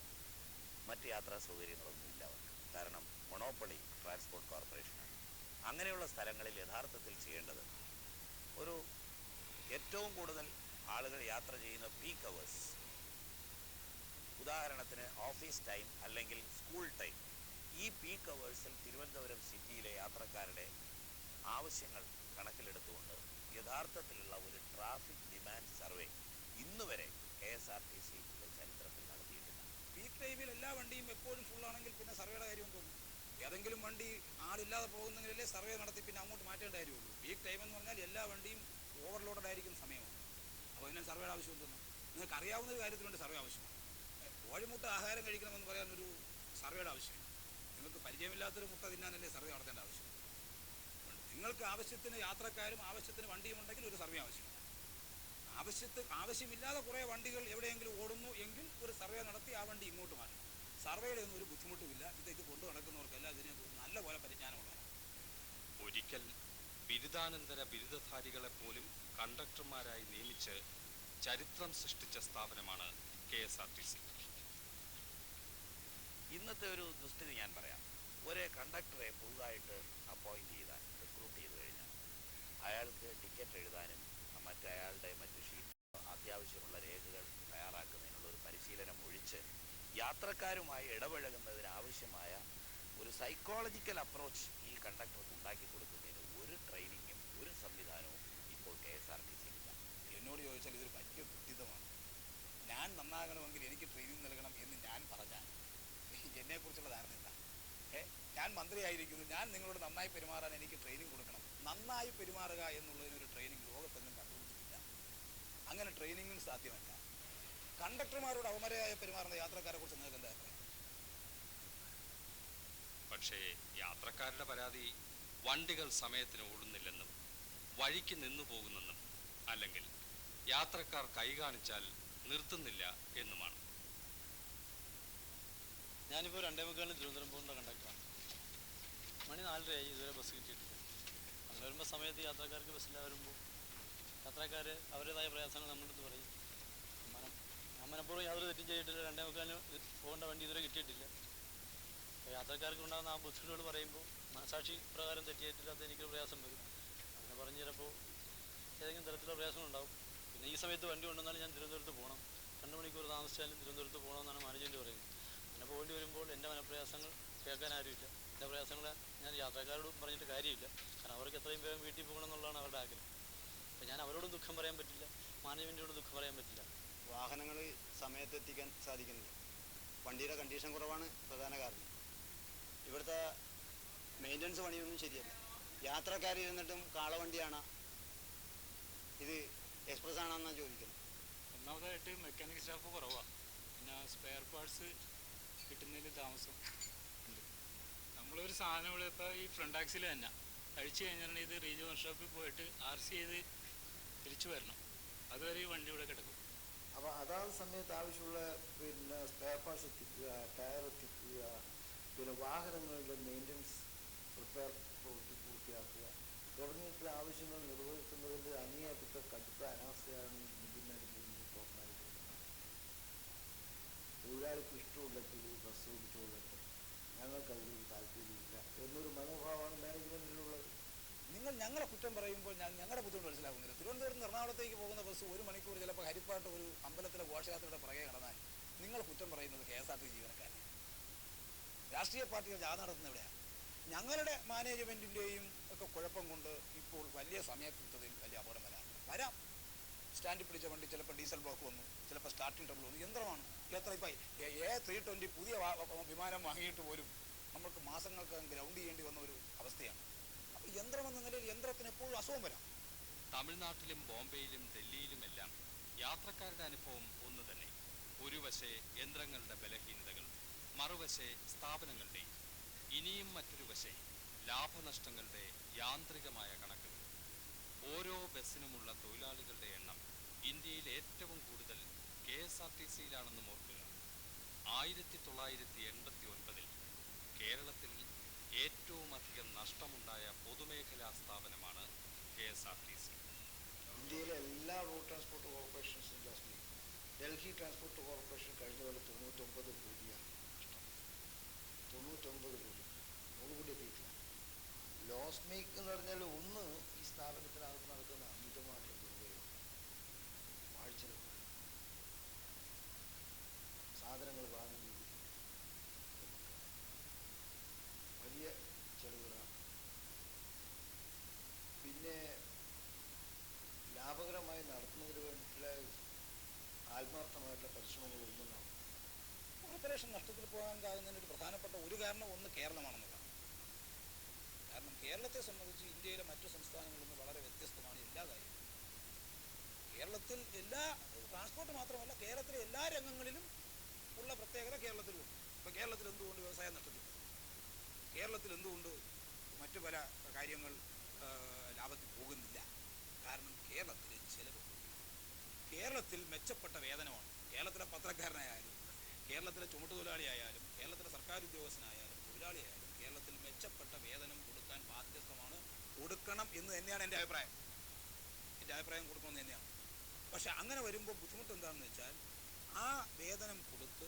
മറ്റ് യാത്രാ സൗകര്യങ്ങളൊന്നുമില്ല അവർക്ക്. കാരണം മൊണോപ്പൊളി ട്രാൻസ്പോർട്ട് കോർപ്പറേഷനാണ്. അങ്ങനെയുള്ള സ്ഥലങ്ങളിൽ യഥാർത്ഥത്തിൽ ചെയ്യേണ്ടത് ഏറ്റവും കൂടുതൽ ആളുകൾ യാത്ര ചെയ്യുന്ന പീക്ക് അവേഴ്സ്, ഉദാഹരണത്തിന് ഓഫീസ് ടൈം അല്ലെങ്കിൽ സ്കൂൾ ടൈം, ഈ പീക്ക് അവേഴ്സിൽ തിരുവനന്തപുരം സിറ്റിയിലെ യാത്രക്കാരുടെ ആവശ്യങ്ങൾ കണക്കിലെടുത്തുകൊണ്ട് യഥാർത്ഥത്തിലുള്ള ഒരു ട്രാഫിക് ഡിമാൻഡ് സർവേ ഇന്നുവരെ KSRTC ചരിത്രത്തിൽ നടത്തിയിട്ടില്ല. പീക്ക് ടൈമിൽ എല്ലാ വണ്ടിയും എപ്പോഴും ഫുള്ളാണെങ്കിൽ പിന്നെ സർവേയുടെ കാര്യം തോന്നും. ഏതെങ്കിലും വണ്ടി ആളില്ലാതെ പോകുന്നെങ്കിലല്ലേ സർവേ നടത്തി പിന്നെ അങ്ങോട്ട് മാറ്റേണ്ട കാര്യമുള്ളൂ. പീക്ക് ടൈം എന്ന് പറഞ്ഞാൽ എല്ലാ വണ്ടിയും ഓവർലോഡഡ് ആയിരിക്കുന്ന സമയമാണ്. അപ്പോൾ അതിന് സർവേയുടെ ആവശ്യം തോന്നുന്നു. നിങ്ങൾക്ക് അറിയാവുന്ന ഒരു കാര്യത്തിലുണ്ട് സർവേ ആവശ്യമാണ്. കോഴിമുട്ട ആഹാരം കഴിക്കണമെന്ന് പറയാനൊരു സർവേയുടെ ആവശ്യമില്ല. നിങ്ങൾക്ക് പരിചയമില്ലാത്തൊരു മുട്ട തിന്നാനല്ലേ സർവേ നടത്തേണ്ട ആവശ്യം. നിങ്ങൾക്ക് ആവശ്യത്തിന് യാത്രക്കാരും ആവശ്യത്തിന് വണ്ടിയും ഉണ്ടെങ്കിൽ ഒരു സർവേ ആവശ്യമില്ല. ആവശ്യമില്ലാതെ കുറേ വണ്ടികൾ എവിടെയെങ്കിലും ഓടുന്നു എങ്കിൽ ഒരു സർവേ നടത്തി ആ വണ്ടി ഇങ്ങോട്ട് മാറ്റണം. സർവേയുടെ ഒന്നും ഒരു ബുദ്ധിമുട്ടുമില്ല. ഇത് കൊണ്ടു നടക്കുന്നവർക്കെല്ലാം ഇതിനെ നല്ല പോലെ പരിജ്ഞാനമുള്ളതാണ്. ഒരിക്കൽ ബിരുദാനന്തര ബിരുദധാരികളെ പോലും കണ്ടക്ടർമാരായി നിയമിച്ച് ചരിത്രം സൃഷ്ടിച്ച സ്ഥാപനമാണ് KSRTC. ഇന്നത്തെ ഒരു ദുസ്ഥിതി ഞാൻ പറയാം. ഒരു കണ്ടക്ടറെ പുതുതായിട്ട് അപ്പോയിൻറ്റ് ചെയ്താൽ, റിക്രൂട്ട് ചെയ്ത് കഴിഞ്ഞാൽ അയാൾക്ക് ടിക്കറ്റ് എഴുതാനും മറ്റ് ഷീറ്റ് അത്യാവശ്യമുള്ള രേഖകൾ തയ്യാറാക്കുന്നതിനുള്ള ഒരു പരിശീലനം ഒഴിച്ച് യാത്രക്കാരുമായി ഇടപഴകുന്നതിനാവശ്യമായ ഒരു സൈക്കോളജിക്കൽ അപ്രോച്ച് ഈ കണ്ടക്ടർക്ക് ഉണ്ടാക്കി കൊടുക്കുന്നതിന് ഒരു ട്രെയിനിങ്ങും ഒരു സംവിധാനവും ഇപ്പോൾ KSRTC ഇല്ല. എന്നോട് ചോദിച്ചാൽ ഇതൊരു വലിയ കുട്ടിത്തമാണ്. ഞാൻ നന്നാകണമെങ്കിൽ എനിക്ക് ട്രെയിനിങ് നൽകണം എന്ന് ഞാൻ പറഞ്ഞാൽ എന്നെക്കുറിച്ചുള്ള ധാരണ എന്താ? ഞാൻ മന്ത്രിയായിരിക്കുന്നു, ഞാൻ നിങ്ങളോട് നന്നായി പെരുമാറാൻ എനിക്ക് ട്രെയിനിങ് കൊടുക്കണം. നന്നായി പെരുമാറുക എന്നുള്ളതിനൊരു ട്രെയിനിങ് ലോകത്തെങ്ങും കണ്ടുപിടിച്ചിട്ടില്ല. അങ്ങനെ ട്രെയിനിങ്ങും സാധ്യമല്ല. കണ്ടക്ടർമാരോട് അവമര്യാദയായി പെരുമാറുന്ന യാത്രക്കാരെ കുറിച്ച് നിങ്ങൾക്ക് എന്താ അഭിപ്രായം? പക്ഷേ യാത്രക്കാരുടെ പരാതി വണ്ടികൾ സമയത്തിന് ഓടുന്നില്ലെന്നും വഴിക്ക് നിന്നു പോകുന്നെന്നും അല്ലെങ്കിൽ യാത്രക്കാർ കൈ കാണിച്ചാൽ നിർത്തുന്നില്ല എന്നുമാണ്. ഞാനിപ്പോൾ 2:45 തിരുവനന്തപുരം പോകുന്ന കണ്ടക്ടറാണ്. മണി 4:30 ഇതുവരെ ബസ് കിട്ടിയിട്ടില്ല. അങ്ങനെ വരുമ്പോൾ സമയത്ത് യാത്രക്കാർക്ക് ബസ്സില്ല വരുമ്പോൾ യാത്രക്കാർ അവരുടേതായ പ്രയാസങ്ങൾ നമ്മുടെ അടുത്ത് പറയും. മനഃപൂർവ്വം യാതൊരു തെറ്റും ചെയ്തിട്ടില്ല. 2:45 പോകേണ്ട വണ്ടി ഇതുവരെ കിട്ടിയിട്ടില്ല. അപ്പോൾ യാത്രക്കാർക്ക് ഉണ്ടാകുന്ന ആ ബുദ്ധിമുട്ടുകൾ പറയുമ്പോൾ മനസാക്ഷി പ്രകാരം തെറ്റിയിട്ടില്ലാത്ത എനിക്കൊരു പ്രയാസം വരും. അങ്ങനെ പറഞ്ഞ് ചിലപ്പോൾ ഏതെങ്കിലും തരത്തിലുള്ള പ്രയാസങ്ങളുണ്ടാവും. പിന്നെ ഈ സമയത്ത് വണ്ടി കൊണ്ടുവന്നാലും ഞാൻ തിരുവനന്തപുരത്ത് പോകണം. 2 മണിക്കൂർ താമസിച്ചാലും തിരുവനന്തപുരത്ത് പോകണമെന്നാണ് മാനേജ്മെൻറ്റ് പറയുന്നത്. അങ്ങനെ പോകേണ്ടി വരുമ്പോൾ എൻ്റെ മനപ്രയാസങ്ങൾ കേൾക്കാൻ ആരുമില്ല. എൻ്റെ പ്രയാസങ്ങൾ ഞാൻ യാത്രക്കാരോടും പറഞ്ഞിട്ട് കാര്യമില്ല. കാരണം അവർക്ക് എത്രയും വേഗം വീട്ടിൽ പോകണം എന്നുള്ളതാണ് അവരുടെ ആഗ്രഹം. അപ്പോൾ ഞാൻ അവരോടും ദുഃഖം പറയാൻ പറ്റില്ല, മാനേജ്മെൻറ്റിനോട് ദുഃഖം പറയാൻ പറ്റില്ല. വാഹനങ്ങൾ സമയത്ത് എത്തിക്കാൻ സാധിക്കുന്നില്ല. വണ്ടിയുടെ കണ്ടീഷൻ കുറവാണ് പ്രധാന കാരണം. ഇവിടുത്തെ മെയിൻ്റനൻസ് പണിയൊന്നും ശരിയല്ല. യാത്രക്കാരിരുന്നിട്ടും കാളവണ്ടിയാണ്, ഇത് എക്സ്പ്രസ് ആണെന്നാണ് ചോദിക്കുന്നത്. ഒന്നാമതായിട്ട് മെക്കാനിക് സ്റ്റാഫ് കുറവാണ്. പിന്നെ സ്പെയർ പാർട്സ് കിട്ടുന്നതിൽ താമസം ഉണ്ട്. നമ്മളൊരു സാധനം ഇവിടെ ഇപ്പോൾ ഈ ഫ്രണ്ട് ആക്സിൽ തന്നെ അഴിച്ചു കഴിഞ്ഞാൽ ഇത് റീജിയൻ വർക്ക്ഷോപ്പിൽ പോയിട്ട് RC ചെയ്ത് തിരിച്ചു വരണം. അതുവരെ ഈ വണ്ടി ഇവിടെ കിടക്കും. അപ്പോൾ അതാത് സമയത്ത് ആവശ്യമുള്ള സ്പെയർ പാർട്സ് എത്തിക്കുക, ടയർ എത്തിക്കുക, വാഹനങ്ങളുടെ മെയിൻ്റനൻസ് റിപ്പയർ പ്രവൃത്തി പൂർത്തിയാക്കുക തുടങ്ങിയിട്ടുള്ള ആവശ്യങ്ങൾ നിർവഹിക്കുന്നതിൻ്റെ അങ്ങേയറ്റത്തെ കടുത്ത അനാസ്ഥയാണ് മിഡിൽ മാനേജ്മെൻറ്റ്, ടോപ്പ് മാനേജ്മെൻറ്റ്. തൊഴിലാളിക്ക് ഇഷ്ടമുണ്ടെങ്കിൽ ബസ് ഓടിച്ചുകൊള്ളട്ടെ, ഞങ്ങൾക്കതിലൊരു താല്പര്യമില്ല എന്നൊരു മനോഭാവമാണ് മാനേജ്മെൻറ്റിലുള്ളത്. നിങ്ങൾ ഞങ്ങളെ കുറ്റം പറയുമ്പോൾ ഞങ്ങളുടെ ബുദ്ധിമുട്ട് മനസ്സിലാക്കുന്നില്ല. തിരുവനന്തപുരത്ത് നിന്ന് എറണാകുളത്തേക്ക് പോകുന്ന ബസ് 1 മണിക്കൂർ ചിലപ്പോൾ ഹരിപ്പാട്ട് ഒരു അമ്പലത്തിലെ ഘോഷയാത്രയുടെ പുറകെ കടന്നാൽ നിങ്ങൾ കുറ്റം പറയുന്നത് KSRTC ജീവനക്കാരനെ. രാഷ്ട്രീയ പാർട്ടികൾ ജാഥ നടത്തുന്ന എവിടെയാണ്? ഞങ്ങളുടെ മാനേജ്മെൻറ്റിൻ്റെയും ഒക്കെ കുഴപ്പം കൊണ്ട് ഇപ്പോൾ വലിയ സമയക്കൃത്യതയിൽ വലിയ അപകടം വരാം. സ്റ്റാൻഡിൽ പിടിച്ച വണ്ടി ചിലപ്പോൾ ഡീസൽ ബ്ലോക്ക് വന്നു, ചിലപ്പോൾ സ്റ്റാർട്ടിംഗ് ട്രബിൾ വന്നു. യന്ത്രമാണ് എത്ര ഇപ്പോൾ A320 പുതിയ വിമാനം വാങ്ങിയിട്ട് പോലും നമുക്ക് മാസങ്ങൾക്ക് ഗ്രൗണ്ട് ചെയ്യേണ്ടി വന്ന ഒരു അവസ്ഥയാണ്. അപ്പോൾ യന്ത്രം എന്ന നിലയിൽ യന്ത്രത്തിന് എപ്പോഴും അസുഖം വരാം. തമിഴ്നാട്ടിലും ബോംബെയിലും ഡൽഹിയിലുമെല്ലാം യാത്രക്കാരുടെ അനുഭവം ഒന്ന് തന്നെ. ഒരു വശേ യന്ത്രങ്ങളുടെ ബലഹീനതകൾ, മറുവശേ സ്ഥാപനങ്ങളുടെയും. ഇനിയും മറ്റൊരു വശം ലാഭനഷ്ടങ്ങളുടെ യാന്ത്രികമായ കണക്കുകൾ. ഓരോ ബസ്സിനുമുള്ള തൊഴിലാളികളുടെ എണ്ണം ഇന്ത്യയിൽ ഏറ്റവും കൂടുതൽ KSRTCയിലാണെന്നും ഓർക്കുക. 1989 കേരളത്തിൽ ഏറ്റവും അധികം നഷ്ടമുണ്ടായ പൊതുമേഖലാ സ്ഥാപനമാണ് KSRTC. ഇന്ത്യയിലെ എല്ലാ റോഡ് ട്രാൻസ്പോർട്ട് കോർപ്പറേഷൻസും loss make. Delhi Transport Corporation കഴിഞ്ഞ പോലെ 99 കോടിയാണ് നഷ്ടം. 99 കോടി, 100 കോടി എത്തിയിട്ടില്ല. ലോസ് മേക്ക് എന്ന് പറഞ്ഞാൽ ഒന്ന് ഈ സ്ഥാപനത്തിനകത്ത് നടക്കുന്ന അമിതമായിട്ടുള്ള ദുർവ്യയം, വാഴ്ചെലവ്, സാധനങ്ങൾ വാങ്ങുന്നത് വലിയ ചെലവുകളാണ്. പിന്നെ ലാഭകരമായി നടത്തുന്നതിന് വേണ്ടിയിട്ടുള്ള ആത്മാർത്ഥമായിട്ടുള്ള പരിശ്രമങ്ങളൊന്നും നടത്തും. കോർപ്പറേഷൻ നഷ്ടത്തിൽ പോകാൻ കാരണത്തിന് ഒരു പ്രധാനപ്പെട്ട ഒരു കാരണം ഒന്ന് കേരളമാണെന്നുള്ളതാണ്. കാരണം കേരളത്തെ സംബന്ധിച്ച് ഇന്ത്യയിലെ മറ്റു സംസ്ഥാനങ്ങളിൽ നിന്ന് വളരെ വ്യത്യസ്തമാണ് എല്ലാ കാര്യവും. കേരളത്തിൽ എല്ലാ ട്രാൻസ്പോർട്ട് മാത്രമല്ല, കേരളത്തിലെ എല്ലാ രംഗങ്ങളിലും ഉള്ള പ്രത്യേകത കേരളത്തിലുമുണ്ട്. ഇപ്പോൾ കേരളത്തിൽ എന്തുകൊണ്ട് വ്യവസായം നഷ്ടത്തിൽ, കേരളത്തിൽ എന്തുകൊണ്ട് മറ്റു പല കാര്യങ്ങൾ ലാഭത്തിൽ പോകുന്നില്ല? കാരണം കേരളത്തിൽ ചിലവ്, കേരളത്തിൽ മെച്ചപ്പെട്ട വേതനമാണ്. കേരളത്തിലെ പത്രക്കാരനായാലും, കേരളത്തിലെ ചുമട്ടുതൊഴിലാളിയായാലും, കേരളത്തിലെ സർക്കാർ ഉദ്യോഗസ്ഥനായാലും, തൊഴിലാളിയായാലും കേരളത്തിൽ മെച്ചപ്പെട്ട വേതനം കൊടുക്കാൻ ബാധ്യസ്ഥമാണ്. കൊടുക്കണം എന്ന് തന്നെയാണ് എൻ്റെ അഭിപ്രായം. എൻ്റെ അഭിപ്രായം കൊടുക്കണമെന്ന് തന്നെയാണ്. പക്ഷെ അങ്ങനെ വരുമ്പോൾ ബുദ്ധിമുട്ട് എന്താണെന്ന് വെച്ചാൽ, ആ വേതനം കൊടുത്ത്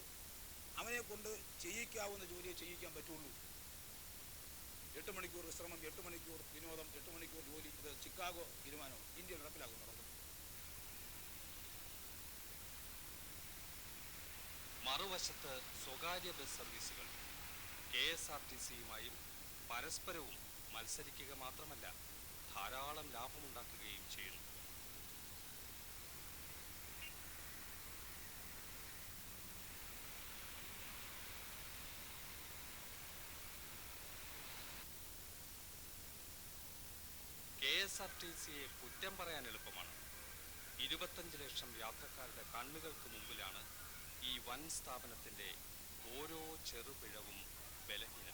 അവനെ കൊണ്ട് ചെയ്യിക്കാവുന്ന ജോലിയെ ചെയ്യിക്കാൻ പറ്റുള്ളൂ. 8 മണിക്കൂർ വിശ്രമം, 8 മണിക്കൂർ വിനോദം, 8 മണിക്കൂർ ജോലി, ഇത് ചിക്കാഗോ തീരുമാനം ഇന്ത്യയിൽ നടപ്പിലാക്കുന്നു. മറുവശത്ത് സ്വകാര്യ ബസ് സർവീസുകൾ KSRTCയുമായും പരസ്പരവും മത്സരിക്കുക മാത്രമല്ല, ധാരാളം ലാഭമുണ്ടാക്കുകയും ചെയ്യുന്നു. KSRTCയെ കുറ്റം പറയാൻ എളുപ്പമാണ്. 25 ലക്ഷം യാത്രക്കാരുടെ കണ്ണുകൾക്ക് മുമ്പിലാണ് ഈ വൻ സ്ഥാപനത്തിന്റെ ഓരോ ചെറുപിഴവും ബലഹീനത.